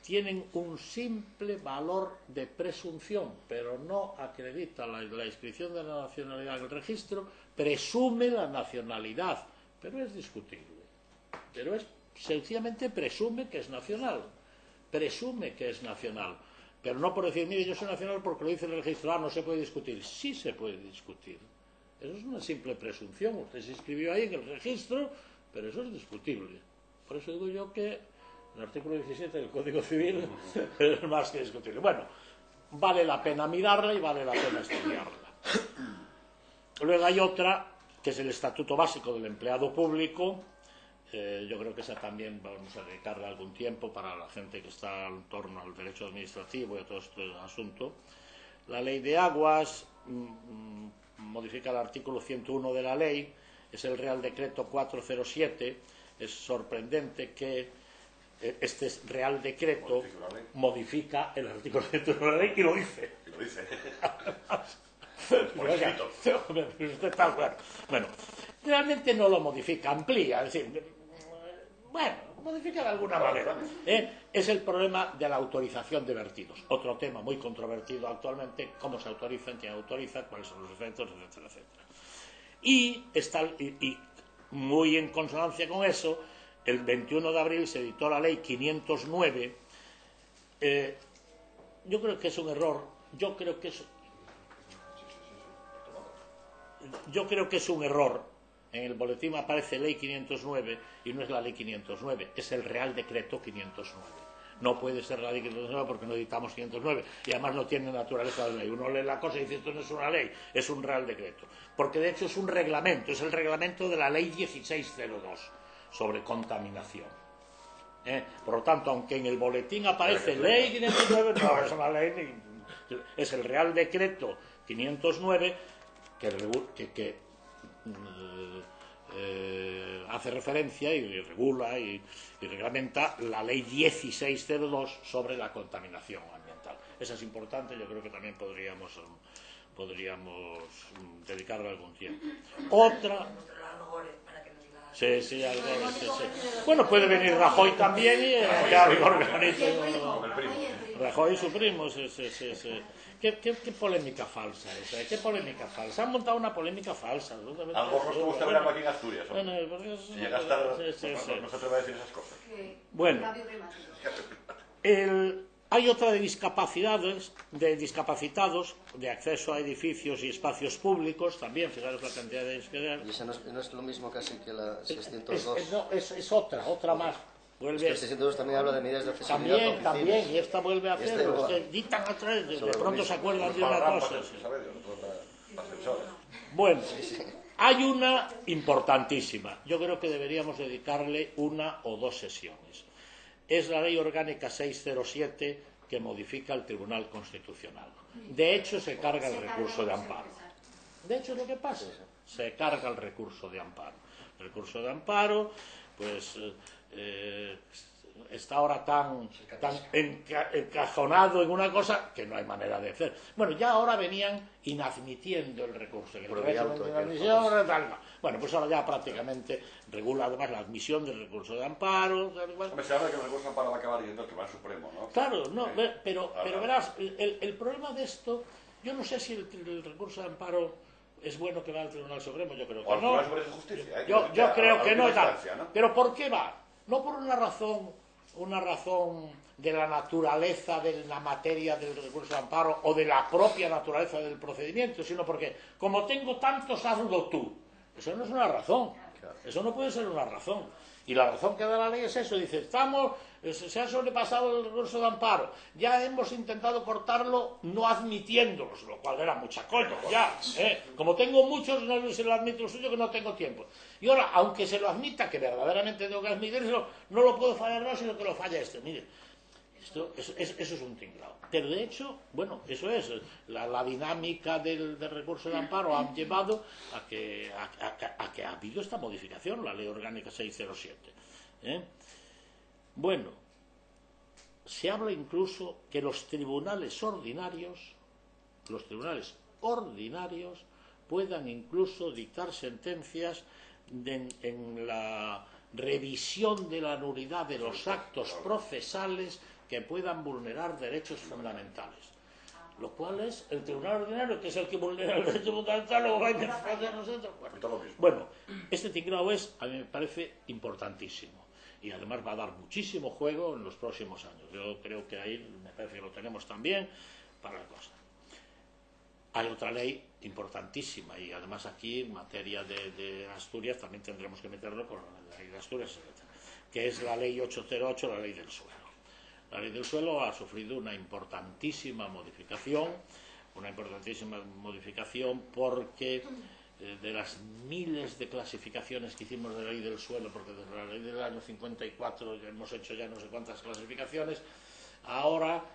tienen un simple valor de presunción, pero no acredita la inscripción de la nacionalidad en el registro, presume la nacionalidad, pero es discutible. Pero sencillamente presume que es nacional. Presume que es nacional. Pero no por decir, mire, yo soy nacional porque lo dice el registro, no se puede discutir. Sí se puede discutir. Eso es una simple presunción. Usted se inscribió ahí en el registro, pero eso es discutible. Por eso digo yo que el artículo 17 del Código Civil es más que discutible. Bueno, vale la pena mirarla y vale la pena estudiarla. Luego hay otra, que es el Estatuto Básico del Empleado Público. Yo creo que esa también vamos a dedicarle algún tiempo para la gente que está en torno al derecho administrativo y a todo este asunto. La Ley de Aguas modifica el artículo 101 de la ley, es el Real Decreto 407. Es sorprendente que este Real Decreto modifica el artículo 101 de la ley y lo dice. Y lo dice. Bueno, realmente no lo modifica, amplía, es decir, bueno, modifica de alguna manera. Es el problema de la autorización de vertidos. Otro tema muy controvertido actualmente, cómo se autorizan, quién autoriza, cuáles son los efectos, etcétera, etcétera. Y muy en consonancia con eso, el 21 de abril se editó la ley 509. Yo creo que es un error. Yo creo que es un error. En el boletín aparece ley 509 y no es la ley 509, es el Real Decreto 509. No puede ser la ley 509 porque no editamos 509 y además no tiene naturaleza de ley. Uno lee la cosa y dice esto no es una ley, es un Real Decreto. Porque de hecho es un reglamento, es el reglamento de la ley 1602 sobre contaminación. Por lo tanto, aunque en el boletín aparece ley 509, no es una ley, es el Real Decreto 509 que hace referencia y regula y reglamenta la ley 1602 sobre la contaminación ambiental. Esa es importante, yo creo que también podríamos dedicarle algún tiempo. Otra... Sí. Bueno, puede venir Rajoy también y Rajoy y su primo. ¿Qué polémica falsa esa? ¿Qué polémica falsa? Han montado una polémica falsa. Algo nos gusta ver aquí en Asturias. Si llega a estar, no se atreve a decir esas cosas. Bueno, hay otra de discapacitados, de acceso a edificios y espacios públicos, también, fijaros la cantidad de... ¿Y esa no es lo mismo casi que la 602? No, es otra más. Vuelve... Es que 602 también habla de medidas de accesibilidad. También, y esta vuelve a hacerlo. Es que dictan a través, de pronto se acuerdan de una cosa. Bueno, hay una importantísima. Yo creo que deberíamos dedicarle una o dos sesiones. Es la Ley Orgánica 607 que modifica el Tribunal Constitucional. De hecho, se carga el recurso de amparo. De hecho, lo que pasa es se carga el recurso de amparo. El recurso de amparo, pues, está ahora tan encajonado en una cosa que no hay manera de hacer. Bueno, ya ahora venían inadmitiendo el recurso. Bueno, pues ahora ya prácticamente regula además la admisión del recurso de amparo. Hombre, se habla que el recurso de amparo va a acabar yendo al Tribunal Supremo, ¿no? Claro, no, pero verás, el problema de esto, yo no sé si el recurso de amparo es bueno que va al Tribunal Supremo, yo creo que no. O al Tribunal Superior de Justicia. Yo creo que no. ¿No? Pero ¿por qué va? No por una razón de la naturaleza de la materia del recurso de amparo o de la propia naturaleza del procedimiento, sino porque, como tengo tantos, hazlo tú. Eso no es una razón. Eso no puede ser una razón. Y la razón que da la ley es eso. Dice, se ha sobrepasado el recurso de amparo. Ya hemos intentado cortarlo no admitiéndolos, lo cual era mucha coña. Ya, como tengo muchos, no se lo admito lo suyo, que no tengo tiempo. Y ahora, aunque se lo admita, que verdaderamente tengo que admitírselo, no lo puedo fallar yo, sino que lo falla este. Mire, eso es un tinglado. Pero de hecho, bueno, eso es. La dinámica del recurso de amparo ha llevado a que ha habido esta modificación, la Ley Orgánica 607. Bueno, se habla incluso que los tribunales ordinarios puedan incluso dictar sentencias en la revisión de la nulidad de los actos procesales que puedan vulnerar derechos fundamentales. Lo cual es el tribunal ordinario, que es el que vulnera el derecho fundamental, luego va a interferir nosotros. Bueno, este tinglado a mí me parece importantísimo. Y además va a dar muchísimo juego en los próximos años. Yo creo que ahí me parece que lo tenemos también para la cosa. Hay otra ley importantísima y además aquí en materia de Asturias también tendremos que meterlo con la ley de Asturias, que es la ley 808, la ley del suelo. La ley del suelo ha sufrido una importantísima modificación porque de las miles de clasificaciones que hicimos de la ley del suelo, porque desde la ley del año 54 ya hemos hecho ya no sé cuántas clasificaciones, ahora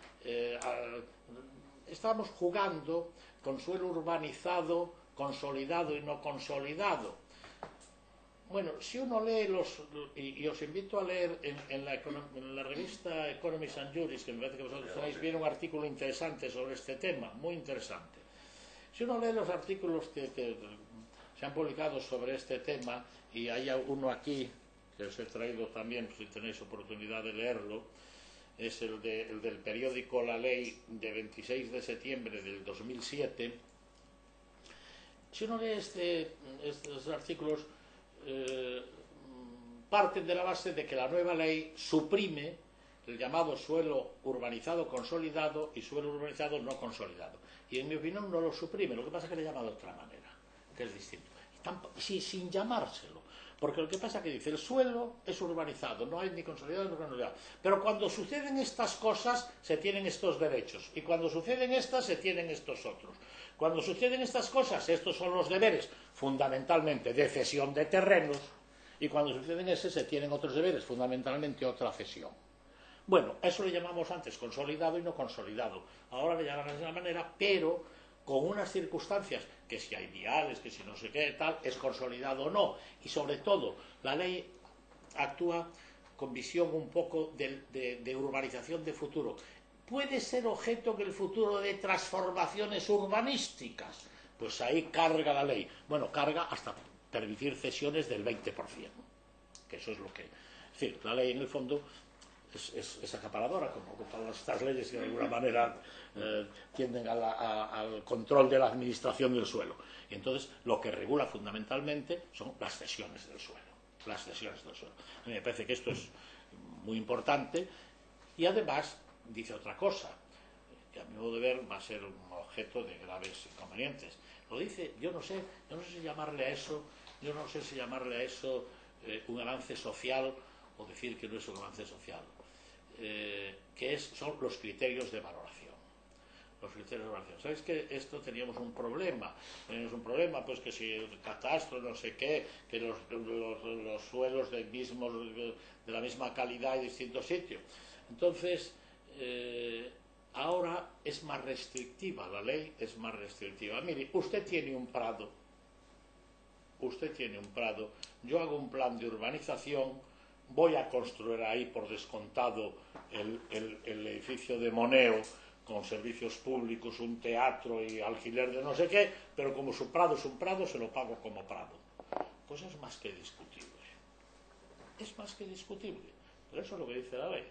estamos jugando con suelo urbanizado, consolidado y no consolidado. Bueno, si uno lee y os invito a leer en la revista Economics and Juris, que me parece que vosotros tenéis bien un artículo interesante sobre este tema, muy interesante. Si uno lee los artículos que se han publicado sobre este tema, y hay uno aquí que os he traído también, si tenéis oportunidad de leerlo, es el del periódico La Ley de 26 de septiembre del 2007. Si uno lee estos artículos, parten de la base de que la nueva ley suprime el llamado suelo urbanizado consolidado y suelo urbanizado no consolidado. Y en mi opinión no lo suprime, lo que pasa es que le llama de otra manera, que es distinto. Sin llamárselo. Porque lo que pasa es que dice, el suelo es urbanizado, no hay ni consolidado ni consolidado. Pero cuando suceden estas cosas, se tienen estos derechos. Y cuando suceden estas, se tienen estos otros. Cuando suceden estas cosas, estos son los deberes, fundamentalmente, de cesión de terrenos. Y cuando suceden ese, se tienen otros deberes, fundamentalmente otra cesión. Bueno, eso le llamamos antes consolidado y no consolidado. Ahora le llaman de esa manera, pero con unas circunstancias, que si hay viales, que si no sé qué, tal, es consolidado o no. Y sobre todo, la ley actúa con visión un poco de urbanización de futuro. ¿Puede ser objeto que el futuro de transformaciones urbanísticas? Pues ahí carga la ley. Bueno, carga hasta permitir cesiones del 20%. Que eso es lo que... Es decir, la ley en el fondo es acaparadora, como todas estas leyes que de alguna manera tienden al control de la administración del suelo. Y entonces lo que regula fundamentalmente son las cesiones del suelo. Las cesiones del suelo. A mí me parece que esto es muy importante y además dice otra cosa, que a mi modo de ver va a ser un objeto de graves inconvenientes. Lo dice, yo no sé si llamarle a eso un avance social o decir que no es un avance social. Son los criterios de valoración. Los criterios de valoración. ¿Sabéis que esto teníamos un problema? Pues que si el catastro, no sé qué, que los suelos de la misma calidad en distintos sitios. Entonces, ahora es más restrictiva, la ley es más restrictiva. Mire, usted tiene un prado, yo hago un plan de urbanización voy a construir ahí por descontado el edificio de Moneo con servicios públicos, un teatro y alquiler de no sé qué, pero como su prado es un prado, se lo pago como prado. Pues es más que discutible. Es más que discutible. Pero eso es lo que dice la ley.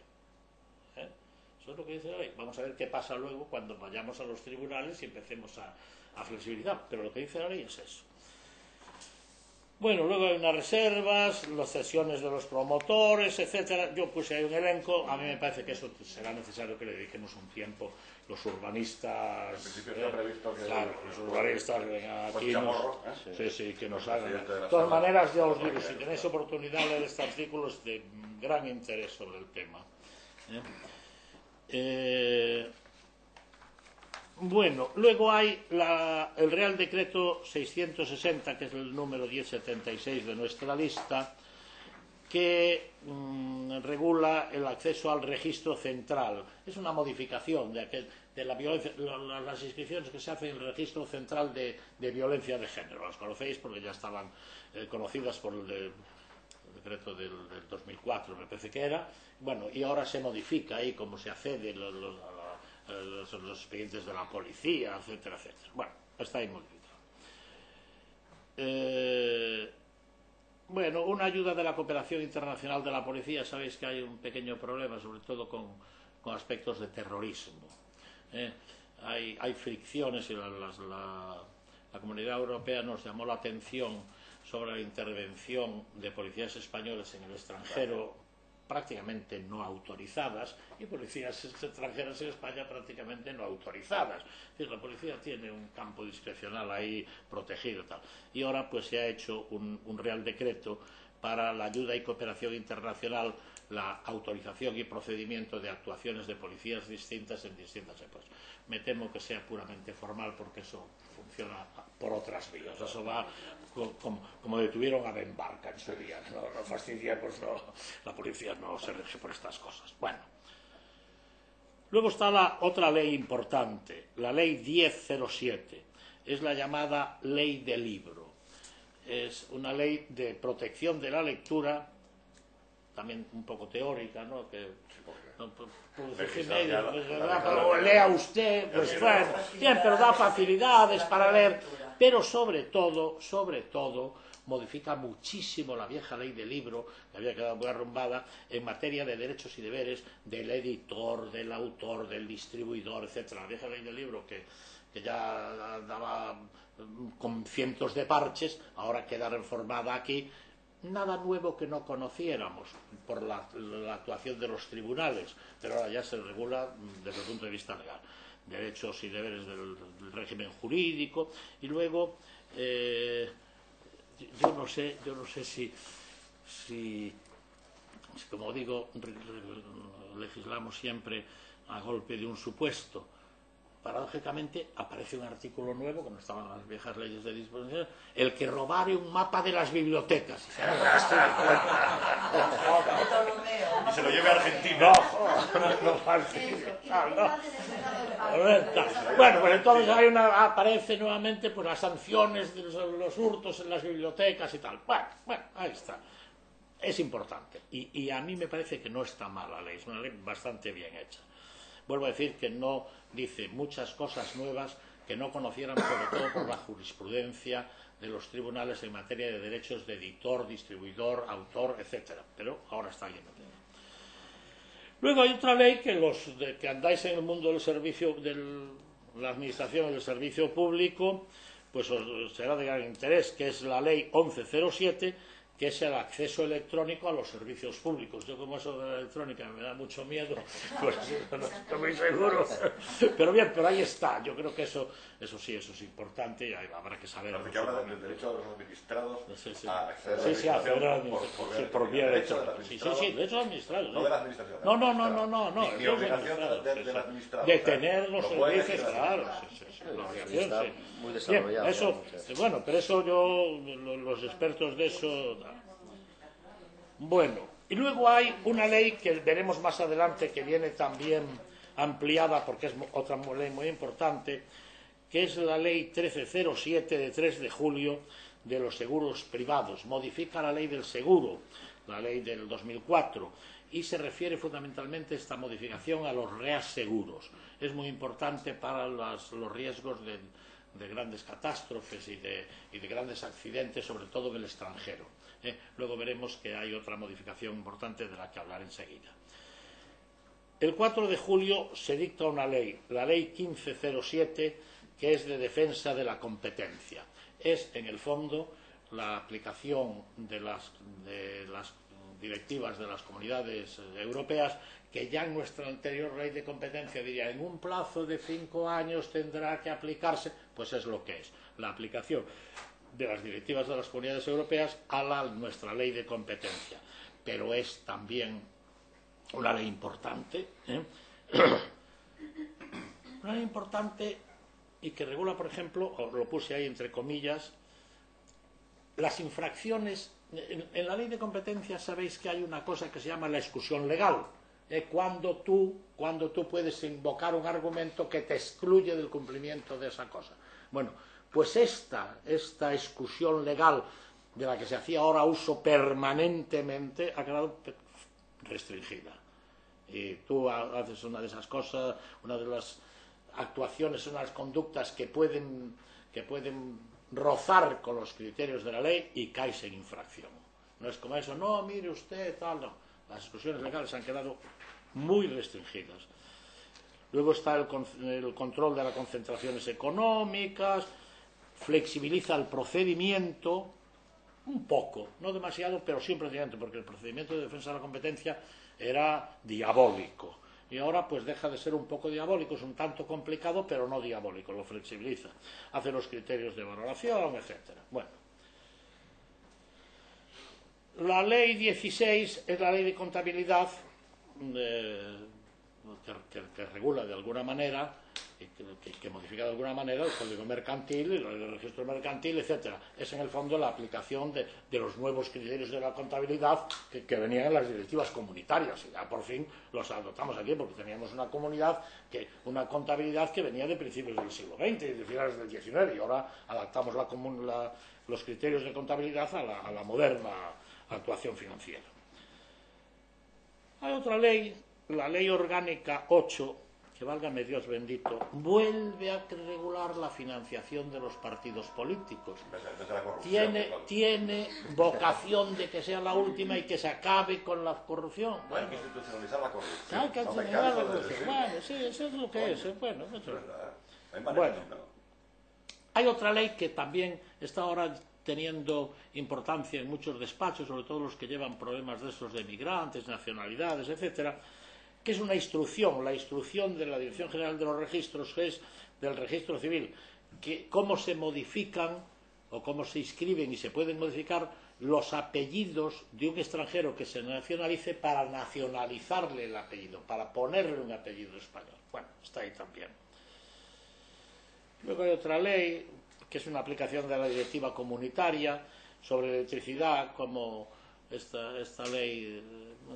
Eso es lo que dice la ley. Vamos a ver qué pasa luego cuando vayamos a los tribunales y empecemos a flexibilizar. Pero lo que dice la ley es eso. Bueno, luego hay unas reservas, las cesiones de los promotores, etcétera. Yo puse ahí un elenco. A mí me parece que eso será necesario que le dediquemos un tiempo. Los urbanistas, en principio está previsto que claro, los urbanistas que vengan aquí, que nos hagan. De todas maneras, ya os digo, si tenéis oportunidad de leer este artículo, es de gran interés sobre el tema. Bueno, luego hay el Real Decreto 660, que es el número 1076 de nuestra lista, que regula el acceso al registro central. Es una modificación de la violencia, las inscripciones que se hacen en el registro central de violencia de género. Las conocéis porque ya estaban conocidas por el decreto del 2004, me parece que era. Bueno, y ahora se modifica ahí cómo se accede los expedientes de la policía, etcétera, etcétera. Bueno, está ahí modificado. Bueno, una ayuda de la cooperación internacional de la policía. Sabéis que hay un pequeño problema, sobre todo con aspectos de terrorismo. Hay fricciones y la Comunidad Europea nos llamó la atención sobre la intervención de policías españoles en el extranjero prácticamente no autorizadas y policías extranjeras en España prácticamente no autorizadas. Es decir, la policía tiene un campo discrecional ahí protegido y tal. Y ahora pues se ha hecho un Real Decreto para la ayuda y cooperación internacional, la autorización y procedimiento de actuaciones de policías distintas en distintas épocas. Me temo que sea puramente formal porque eso funciona por otras vías. Eso va como detuvieron a Ben Barca en su día. No fastidiemos, la policía no se rige por estas cosas. Bueno. Luego está la otra ley importante, la ley 1007. Es la llamada ley del libro. Es una ley de protección de la lectura, también un poco teórica, ¿no? Que pero lea usted, pues bueno, bien, pero da facilidades para leer, pero sobre todo modifica muchísimo la vieja ley del libro, que había quedado muy arrumbada, en materia de derechos y deberes del editor, del autor, del distribuidor, etcétera. La vieja ley del libro que ya daba con cientos de parches, ahora queda reformada aquí. Nada nuevo que no conociéramos por la actuación de los tribunales, pero ahora ya se regula desde el punto de vista legal, derechos y deberes del régimen jurídico. Y luego yo no sé si como digo, legislamos siempre a golpe de un supuesto. Paradójicamente aparece un artículo nuevo que no estaba en las viejas leyes de disposición: el que robare un mapa de las bibliotecas y se lo lleve a Argentina. Bueno, pues entonces aparece nuevamente pues las sanciones de los hurtos en las bibliotecas y tal. Bueno, ahí está. Es importante y a mí me parece que no está mal la ley, es una ley bastante bien hecha. Vuelvo a decir que no dice muchas cosas nuevas que no conociéramos, sobre todo por la jurisprudencia de los tribunales en materia de derechos de editor, distribuidor, autor, etcétera. Pero ahora está lleno de... Luego hay otra ley que los que andáis en el mundo del servicio, de la administración y del servicio público, pues os será de gran interés, que es la ley 1107, que es el acceso electrónico a los servicios públicos. Yo, como eso de la electrónica me da mucho miedo, pues no estoy muy seguro. Pero bien, pero ahí está. Yo creo que eso sí, eso es importante y habrá que saber. Porque habla del derecho de los administrados a acceder a la administración. Por vía electrónica. Sí, derecho administrado. No de la administración. No. Ni obligación del administrador. De tener los servicios, claro. Está muy desarrollado. Eso, bueno, pero eso los expertos de eso... Bueno, y luego hay una ley que veremos más adelante, que viene también ampliada porque es otra ley muy importante, que es la ley 1307 de 3 de julio de los seguros privados. Modifica la ley del seguro, la ley del 2004, y se refiere fundamentalmente esta modificación a los reaseguros. Es muy importante para los riesgos de grandes catástrofes y de grandes accidentes, sobre todo en el extranjero. Luego veremos que hay otra modificación importante de la que hablaré enseguida. El 4 de julio se dicta una ley, la Ley 1507, que es de defensa de la competencia. Es, en el fondo, la aplicación de las directivas de las comunidades europeas, que ya en nuestra anterior ley de competencia diría en un plazo de 5 años tendrá que aplicarse, pues es lo que es, la aplicación de las directivas de las comunidades europeas a nuestra ley de competencia. Pero es también una ley importante, una ley importante y que regula, por ejemplo, lo puse ahí entre comillas, las infracciones. En la ley de competencia sabéis que hay una cosa que se llama la exclusión legal, cuando tú puedes invocar un argumento que te excluye del cumplimiento de esa cosa. Bueno, pues esta exclusión legal de la que se hacía ahora uso permanentemente ha quedado restringida. Y tú haces una de esas cosas, una de las actuaciones, unas conductas que pueden rozar con los criterios de la ley y caes en infracción. No es como eso, no, mire usted, tal, no. Las exclusiones legales han quedado muy restringidas. Luego está el control de las concentraciones económicas, flexibiliza el procedimiento, un poco, no demasiado, pero sí un procedimiento, porque el procedimiento de defensa de la competencia era diabólico. Y ahora pues deja de ser un poco diabólico, es un tanto complicado, pero no diabólico, lo flexibiliza. Hace los criterios de valoración, etcétera. Bueno. La ley 16 es la ley de contabilidad que regula de alguna manera, que modifica de alguna manera el código mercantil, el registro mercantil, etcétera. Es en el fondo la aplicación de los nuevos criterios de la contabilidad que venían en las directivas comunitarias, y ya por fin los adoptamos aquí porque teníamos una contabilidad que venía de principios del siglo XX y de finales del XIX, y ahora adaptamos los criterios de contabilidad a la moderna actuación financiera. Hay otra ley, la Ley Orgánica 8, que válgame Dios bendito, vuelve a regular la financiación de los partidos políticos. Tiene vocación de que sea la última y que se acabe con la corrupción. Hay que institucionalizar la corrupción. Hay que institucionalizar la corrupción. Bueno, sí, eso es lo que es. Bueno, hay otra ley que también está ahora teniendo importancia en muchos despachos, sobre todo los que llevan problemas de estos de migrantes, nacionalidades, etcétera, que es una instrucción, la instrucción de la Dirección General de los Registros, que es del Registro Civil, que cómo se modifican o cómo se inscriben y se pueden modificar los apellidos de un extranjero que se nacionalice para nacionalizarle el apellido, para ponerle un apellido español. Bueno, está ahí también. Luego hay otra ley, que es una aplicación de la directiva comunitaria sobre electricidad, como esta ley.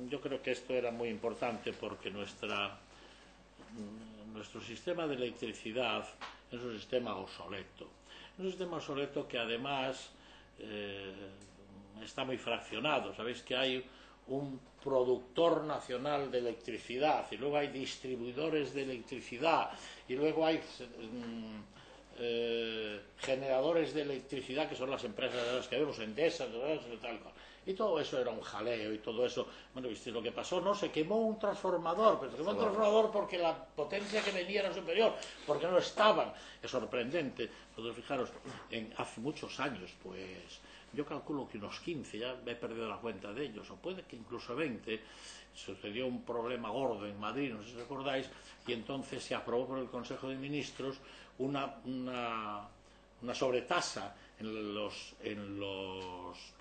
Yo creo que esto era muy importante porque nuestro sistema de electricidad es un sistema obsoleto. Es un sistema obsoleto que además está muy fraccionado. Sabéis que hay un productor nacional de electricidad y luego hay distribuidores de electricidad y luego hay generadores de electricidad, que son las empresas de las que vemos, Endesa, tal. Y todo eso era un jaleo y todo eso. Bueno, ¿viste lo que pasó? No, se quemó un transformador, pero se quemó un transformador porque la potencia que venía era superior, porque no estaban. Es sorprendente. Entonces, fijaros, hace muchos años, pues yo calculo que unos 15, ya me he perdido la cuenta de ellos, o puede que incluso 20, sucedió un problema gordo en Madrid, no sé si os acordáis, y entonces se aprobó por el Consejo de Ministros una sobretasa en los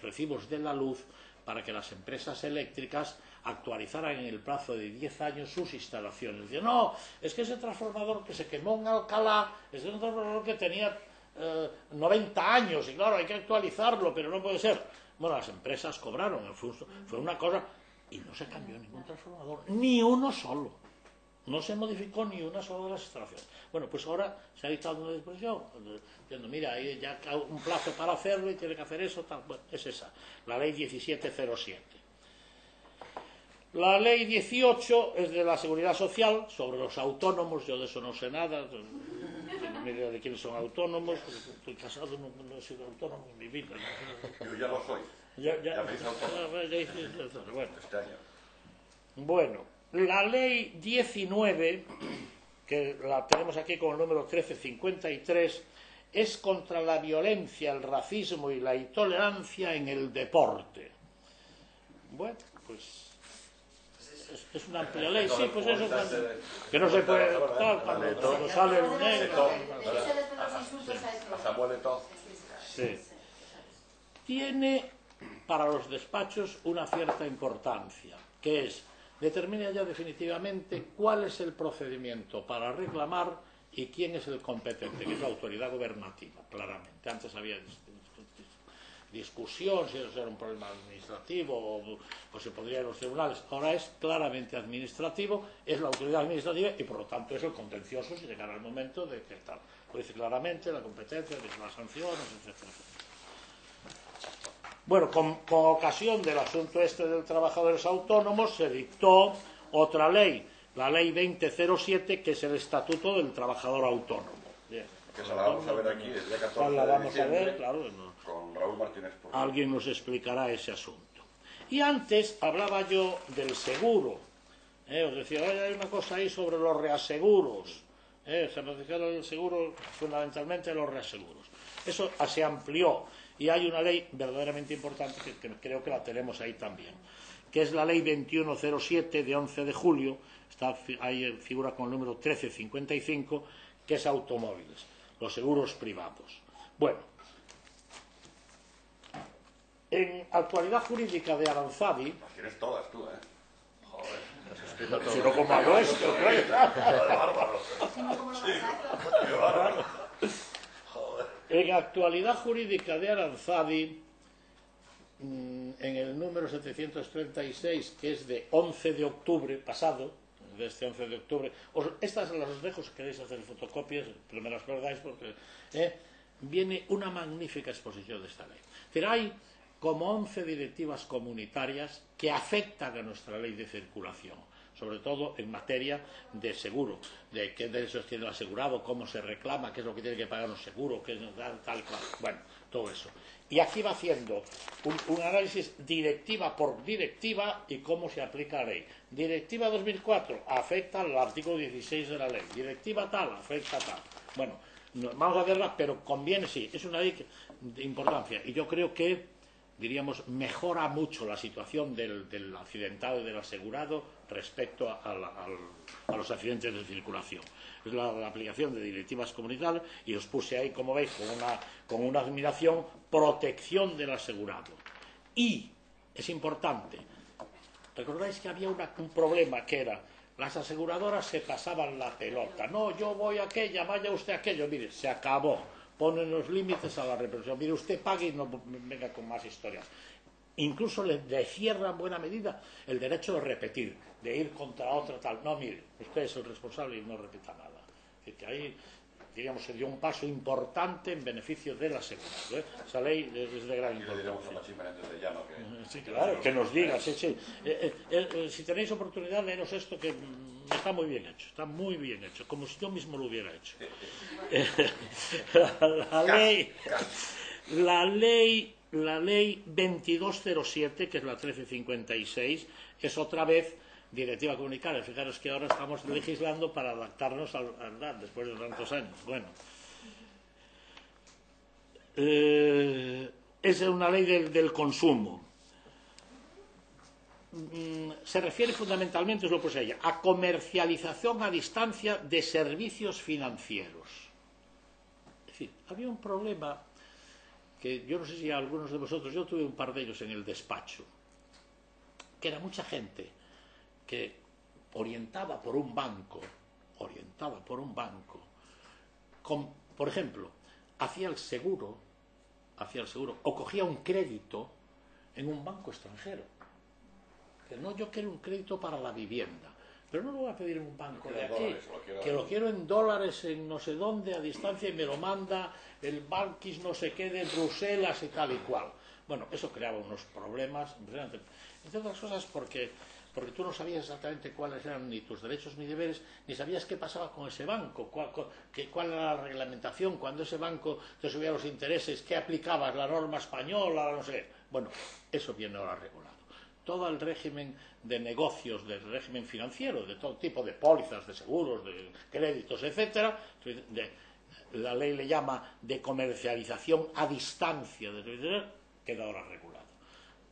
recibos de la luz para que las empresas eléctricas actualizaran en el plazo de 10 años sus instalaciones. Dicen, no, es que ese transformador que se quemó en Alcalá es un transformador que tenía 90 años y claro, hay que actualizarlo, pero no puede ser. Bueno, las empresas cobraron, fue una cosa, y no se cambió ningún transformador, ni uno solo. No se modificó ni una sola de las instalaciones. Bueno, pues ahora se ha dictado una disposición diciendo, mira, hay ya un plazo para hacerlo y tiene que hacer eso, tal. Bueno, es esa, la ley 1707. La ley 18 es de la Seguridad Social, sobre los autónomos. Yo de eso no sé nada, no tengo ni idea de quiénes son autónomos. Estoy casado, no he sido autónomo en mi vida. Yo ya lo soy. Ya me hice autónomo. Bueno. Este año. Bueno, la ley 19, que la tenemos aquí con el número 1353, es contra la violencia, el racismo y la intolerancia en el deporte. Bueno, pues es una amplia ley, sí, pues eso, que no se puede tal, cuando sale el negro. A Samuel Eto'o. Sí. Tiene para los despachos una cierta importancia, que es, determina ya definitivamente cuál es el procedimiento para reclamar y quién es el competente, que es la autoridad gubernativa, claramente. Antes había discusión si eso era un problema administrativo o se podría ir a los tribunales. Ahora es claramente administrativo, es la autoridad administrativa y por lo tanto es el contencioso si llegará el momento de que tal. Lo dice claramente la competencia, dice las sanciones, etcétera. Bueno, con ocasión del asunto este de trabajadores autónomos se dictó otra ley, la ley 2007, que es el Estatuto del Trabajador Autónomo. Bien. Que se la vamos a ver aquí el día 14 la de vamos diciembre, a ver, claro, con Raúl Martínez Purriel. Alguien nos explicará ese asunto. Y antes hablaba yo del seguro. Os decía, oye, hay una cosa ahí sobre los reaseguros. Se nos decía el seguro, fundamentalmente los reaseguros. Eso se amplió. Y hay una ley verdaderamente importante que creo que la tenemos ahí también, que es la ley 2107 de 11 de julio, ahí figura con el número 1355, que es automóviles, los seguros privados. Bueno, en actualidad jurídica de Aranzadi... Las tienes todas tú, ¿eh? Joder. Si no, como hago esto, ¡Qué bárbaro! ¡Qué bárbaro! En actualidad jurídica de Aranzadi, en el número 736, que es de 11 de octubre pasado, de este 11 de octubre, estas las os dejo si queréis hacer fotocopias, pero me las guardáis porque viene una magnífica exposición de esta ley. Pero hay como 11 directivas comunitarias que afectan a nuestra ley de circulación, sobre todo en materia de seguro, de qué derechos tiene el asegurado, cómo se reclama, qué es lo que tiene que pagar un seguro, qué es tal cual. Bueno, todo eso. Y aquí va haciendo un análisis directiva por directiva y cómo se aplica la ley. Directiva 2004 afecta al artículo 16 de la ley. Directiva tal, afecta tal. Bueno, vamos a verla, pero conviene, sí, es una ley de importancia. Y yo creo que, diríamos, mejora mucho la situación del accidentado y del asegurado respecto a los accidentes de circulación. Es la aplicación de directivas comunitarias y os puse ahí, como veis, con una admiración, protección del asegurado. Y, es importante, recordáis que había un problema que era, las aseguradoras se pasaban la pelota. No, yo voy a aquella, vaya usted a aquello. Mire, se acabó. Ponen los límites a la represión. Mire, usted pague y no venga con más historias. Incluso le cierran en buena medida el derecho de repetir, de ir contra otra tal. No, mire, usted es el responsable y no repita nada. Es decir, que ahí, diríamos, se dio un paso importante en beneficio del asegurado. Esa ley es de gran importancia. Y le diremos a Machín Menéndez de Llano que... Sí, claro, que nos diga. Sí, sí. Si tenéis oportunidad, leeros esto, que está muy bien hecho. Está muy bien hecho, como si yo mismo lo hubiera hecho. La ley 2207, que es la 1356, es otra vez directiva comunitaria. Fijaros que ahora estamos legislando para adaptarnos después de tantos años. Bueno, es una ley del consumo. Se refiere fundamentalmente, os lo puse ella, a comercialización a distancia de servicios financieros. Es decir, había un problema que yo no sé si algunos de vosotros, yo tuve un par de ellos en el despacho, que era mucha gente que orientada por un banco, por ejemplo, hacía el seguro o cogía un crédito en un banco extranjero. Que no, yo quiero un crédito para la vivienda, pero no lo voy a pedir en un banco de aquí, que lo quiero en dólares, en no sé dónde, a distancia, y me lo manda el Barclays no sé qué de Bruselas y tal y cual. Bueno, eso creaba unos problemas impresionantes. Entre otras cosas porque porque tú no sabías exactamente cuáles eran ni tus derechos ni deberes, ni sabías qué pasaba con ese banco, cuál era la reglamentación, cuando ese banco te subía los intereses, qué aplicabas, la norma española, no sé. Bueno, eso viene ahora regulado. Todo el régimen de negocios, del régimen financiero, de todo tipo de pólizas, de seguros, de créditos, etcétera, la ley le llama de comercialización a distancia, queda ahora regulado.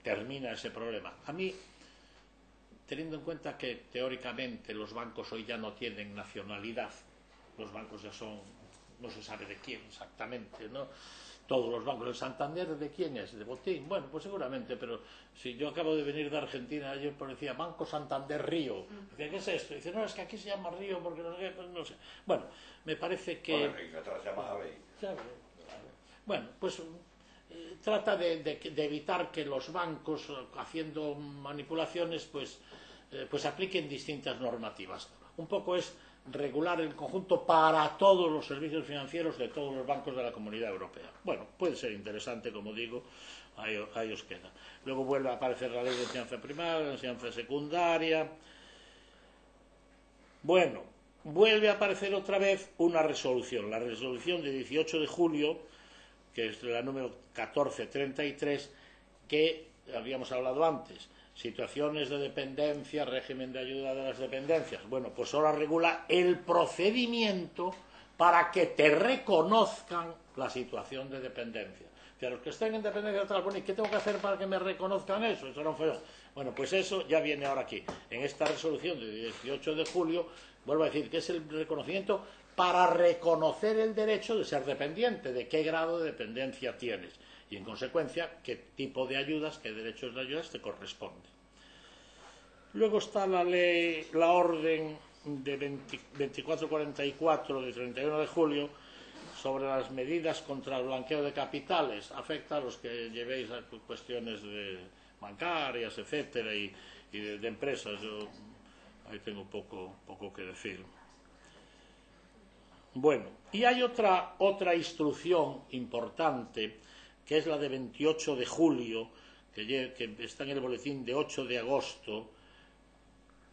Termina ese problema. A mí, teniendo en cuenta que teóricamente los bancos hoy ya no tienen nacionalidad, los bancos ya son, no se sabe de quién exactamente, ¿no? Todos los bancos. ¿El Santander de quién es? ¿De Botín? Bueno, pues seguramente, pero si yo acabo de venir de Argentina, yo decía Banco Santander Río. Decía, ¿qué es esto? Dice, no, es que aquí se llama Río porque no sé, pues no sé. Bueno, me parece que... Bueno, en Inglaterra se llama Abbey. Bueno, pues trata de evitar que los bancos, haciendo manipulaciones, pues apliquen distintas normativas. Un poco es regular el conjunto para todos los servicios financieros de todos los bancos de la Comunidad Europea. Bueno, puede ser interesante, como digo, ahí os queda. Luego vuelve a aparecer la ley de enseñanza primaria, enseñanza secundaria. Bueno, vuelve a aparecer otra vez una resolución, la resolución de 18 de julio, que es la número 1433, que habíamos hablado antes. Situaciones de dependencia, régimen de ayuda de las dependencias. Bueno, pues ahora regula el procedimiento para que te reconozcan la situación de dependencia. O sea, los que estén en dependencia tal, bueno, ¿y qué tengo que hacer para que me reconozcan eso? Eso no fue. Bueno, pues eso ya viene ahora aquí. En esta resolución de 18 de julio, vuelvo a decir que es el reconocimiento para reconocer el derecho de ser dependiente, de qué grado de dependencia tienes. Y en consecuencia, qué tipo de ayudas, qué derechos de ayudas te corresponde. Luego está la ley, la orden de 2444 de 31 de julio sobre las medidas contra el blanqueo de capitales. Afecta a los que llevéis a cuestiones de bancarias, etcétera, y de empresas. Yo ahí tengo poco que decir. Bueno, y hay otra instrucción importante, que es la de 28 de julio, que está en el boletín de 8 de agosto,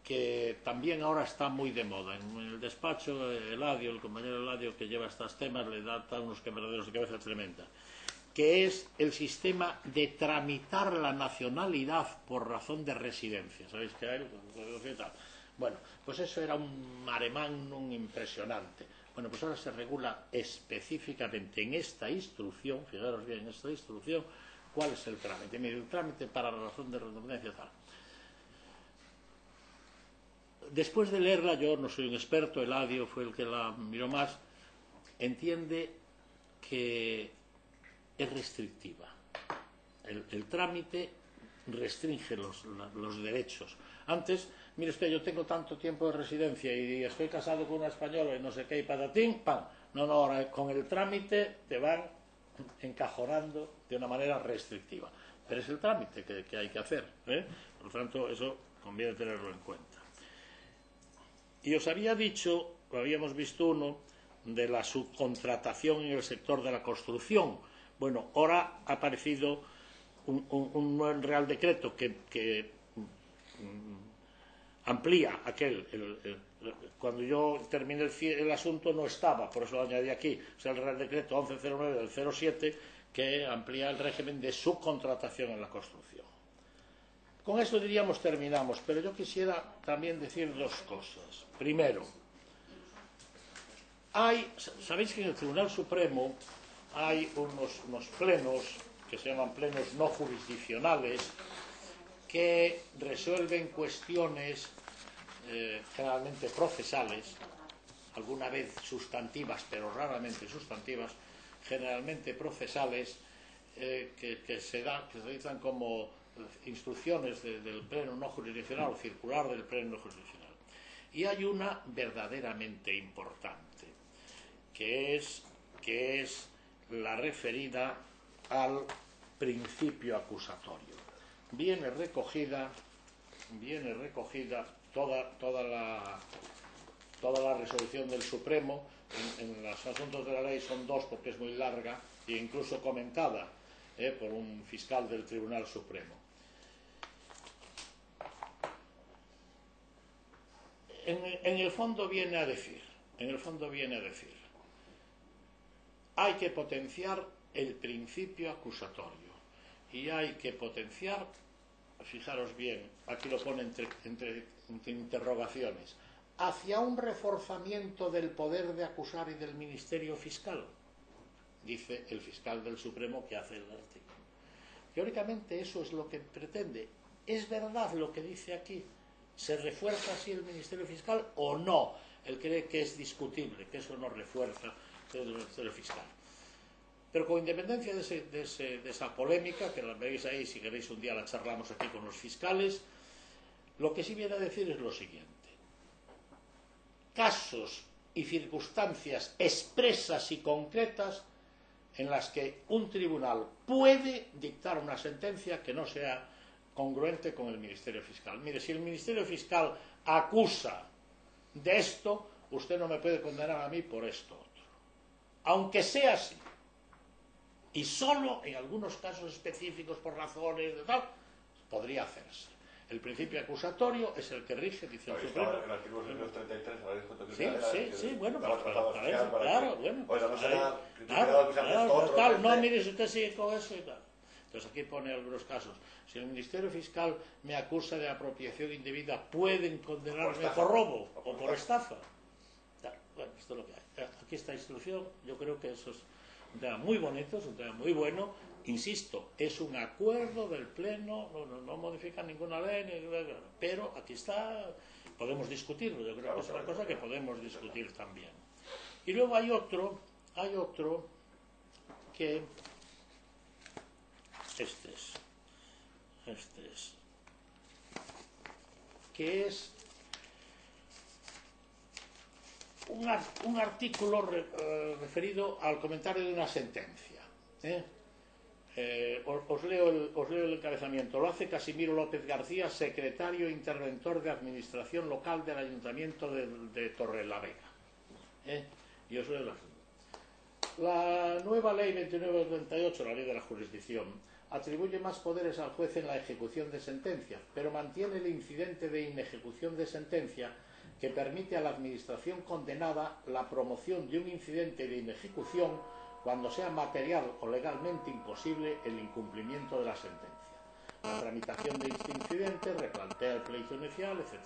que también ahora está muy de moda. En el despacho, el compañero Eladio, que lleva estos temas, le da unos quebraderos de cabeza tremenda, que es el sistema de tramitar la nacionalidad por razón de residencia. ¿Sabéis qué hay? Bueno, pues eso era un mare magnum impresionante. Bueno, pues ahora se regula específicamente en esta instrucción, fijaros bien en esta instrucción, cuál es el trámite. Mire, el trámite para la razón de residencia tal. Después de leerla, yo no soy un experto, Eladio fue el que la miró más, entiende que es restrictiva. El trámite restringe los derechos. Antes, mire usted, yo tengo tanto tiempo de residencia y estoy casado con una española y no sé qué, y patatín, pam. No, ahora con el trámite te van encajonando de una manera restrictiva. Pero es el trámite que hay que hacer, ¿eh? Por lo tanto, eso conviene tenerlo en cuenta. Y os había dicho, lo habíamos visto uno, de la subcontratación en el sector de la construcción. Bueno, ahora ha aparecido un nuevo Real Decreto que amplía aquel. Cuando yo terminé el asunto no estaba, por eso lo añadí aquí. O sea, el Real Decreto 1109 del 07, que amplía el régimen de subcontratación en la construcción. Con esto diríamos terminamos, pero yo quisiera también decir dos cosas. Primero, sabéis que en el Tribunal Supremo hay unos plenos que se llaman plenos no jurisdiccionales que resuelven cuestiones generalmente procesales, alguna vez sustantivas, pero raramente sustantivas, generalmente procesales, que se dicen como instrucciones del pleno no jurisdiccional o circular del pleno no jurisdiccional. Y hay una verdaderamente importante, que es la referida al principio acusatorio. Viene recogida toda la resolución del Supremo. En los asuntos de la ley son dos porque es muy larga e incluso comentada por un fiscal del Tribunal Supremo. en el fondo viene a decir, hay que potenciar el principio acusatorio y hay que potenciar, fijaros bien, aquí lo pone entre interrogaciones, hacia un reforzamiento del poder de acusar y del Ministerio Fiscal, dice el fiscal del Supremo que hace el artículo. Teóricamente eso es lo que pretende. ¿Es verdad lo que dice aquí? ¿Se refuerza así el Ministerio Fiscal o no? Él cree que es discutible, que eso no refuerza el Ministerio Fiscal. Pero con independencia de esa polémica, que la veis ahí, si queréis un día la charlamos aquí con los fiscales, lo que sí viene a decir es lo siguiente. Casos y circunstancias expresas y concretas en las que un tribunal puede dictar una sentencia que no sea congruente con el Ministerio Fiscal. Mire, si el Ministerio Fiscal acusa de esto, usted no me puede condenar a mí por esto otro. Aunque sea así. Y solo en algunos casos específicos, por razones de tal, podría hacerse. El principio acusatorio es el que rige, dice el Supremo. En el artículo 233, sí, bueno, claro, no, mire, si usted sigue con eso y tal. Entonces aquí pone algunos casos. Si el Ministerio Fiscal me acusa de apropiación indebida, pueden condenarme por robo o por estafa. Bueno, esto es lo que hay. Aquí esta instrucción, yo creo que eso es un tema muy bonito, es un tema muy bueno. Insisto, es un acuerdo del Pleno, no modifica ninguna ley, pero aquí está, podemos discutirlo, yo creo que es una cosa que podemos discutir también. Y luego hay otro que que es un artículo referido al comentario de una sentencia. Os leo el encabezamiento. Lo hace Casimiro López García, secretario interventor de Administración Local del Ayuntamiento de Torrelavega. Y os leo el asunto. La nueva ley 2938, la ley de la jurisdicción, atribuye más poderes al juez en la ejecución de sentencias, pero mantiene el incidente de inejecución de sentencia que permite a la administración condenada la promoción de un incidente de inejecución cuando sea material o legalmente imposible el incumplimiento de la sentencia. La tramitación de este incidente replantea el pleito inicial, etc.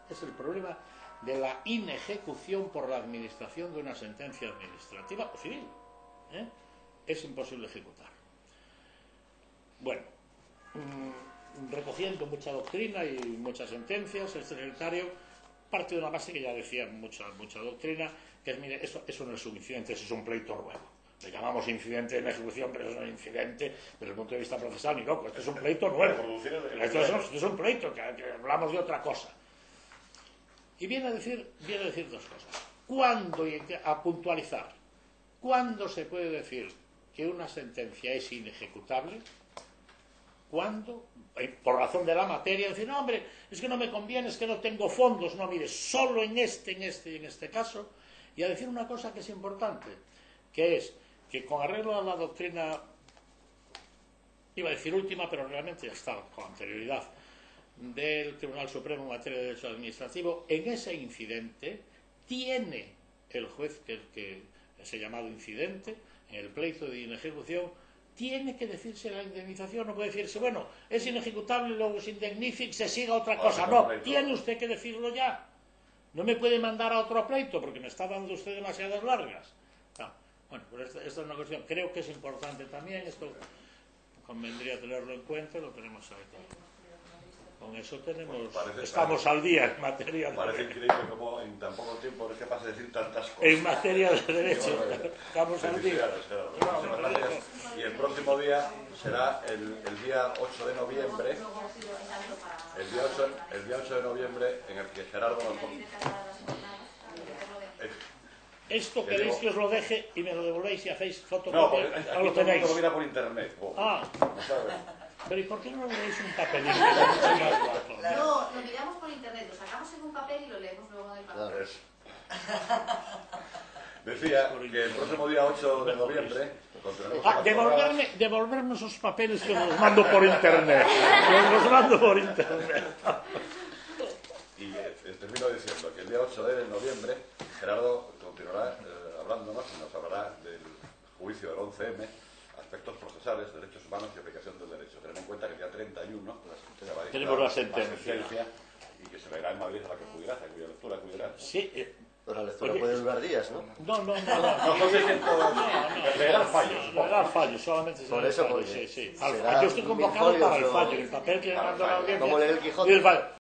Es el problema de la inejecución por la administración de una sentencia administrativa o civil. Es imposible ejecutar. Bueno, recogiendo mucha doctrina y muchas sentencias, el secretario parte de una base que ya decía mucha doctrina, que es, mire, eso no es un incidente, eso es un pleito nuevo. Le llamamos incidente en ejecución, pero es un incidente desde el punto de vista procesal, ni loco, esto es un pleito nuevo. Esto es un pleito, que hablamos de otra cosa. Y viene a decir dos cosas. ¿Cuándo, a puntualizar, cuándo se puede decir que una sentencia es inejecutable? ¿Cuándo? Por razón de la materia, decir, no, hombre, es que no me conviene, es que no tengo fondos. No, mire, solo en este caso. Y a decir una cosa que es importante, que es que con arreglo a la doctrina, iba a decir última, pero realmente ya estaba con anterioridad, del Tribunal Supremo en materia de derecho administrativo, en ese incidente tiene el juez que ese llamado incidente, en el pleito de inejecución, tiene que decirse la indemnización. No puede decirse, bueno, es inejecutable, luego se indemnice y se siga otra cosa. No, tiene usted que decirlo ya. No me puede mandar a otro pleito porque me está dando usted demasiadas largas. No. Bueno, pues esta es una cuestión. Creo que es importante también. Esto convendría tenerlo en cuenta, lo tenemos ahí. Con eso estamos al día en materia de... Parece increíble cómo en tan poco tiempo es capaz de decir tantas cosas. En materia de derecho, estamos al día. Muchísimas gracias. Y el próximo día será el día 8 de noviembre. El día 8 de noviembre, en el que Gerardo... Esto queréis que os lo deje y me lo devolvéis y hacéis fotocopia. No, lo tenéis. Lo mira por internet. Pero ¿y por qué no leéis un papelito? No, lo miramos por internet, lo sacamos en un papel y lo leemos luego en el papel. Decía que el próximo día 8 de noviembre... devolverme esos papeles que os los mando por internet. Os los mando por internet. Y termino diciendo que el día 8 de noviembre Gerardo continuará hablándonos y nos hablará del juicio del 11M, aspectos procesales, derechos humanos y aplicación del derecho. Tened en cuenta que el día 31 tenemos la sentencia y que se leerá en Madrid a la que acudirás, a cuya lectura acudirás. Sí. Pero la lectura puede durar días, ¿no? No. Leerá fallos. Leerá fallos, solamente por eso, fallos, sí. Yo estoy convocado para el fallo, el papel que me mandó la audiencia. ¿Cómo leer el Quijote?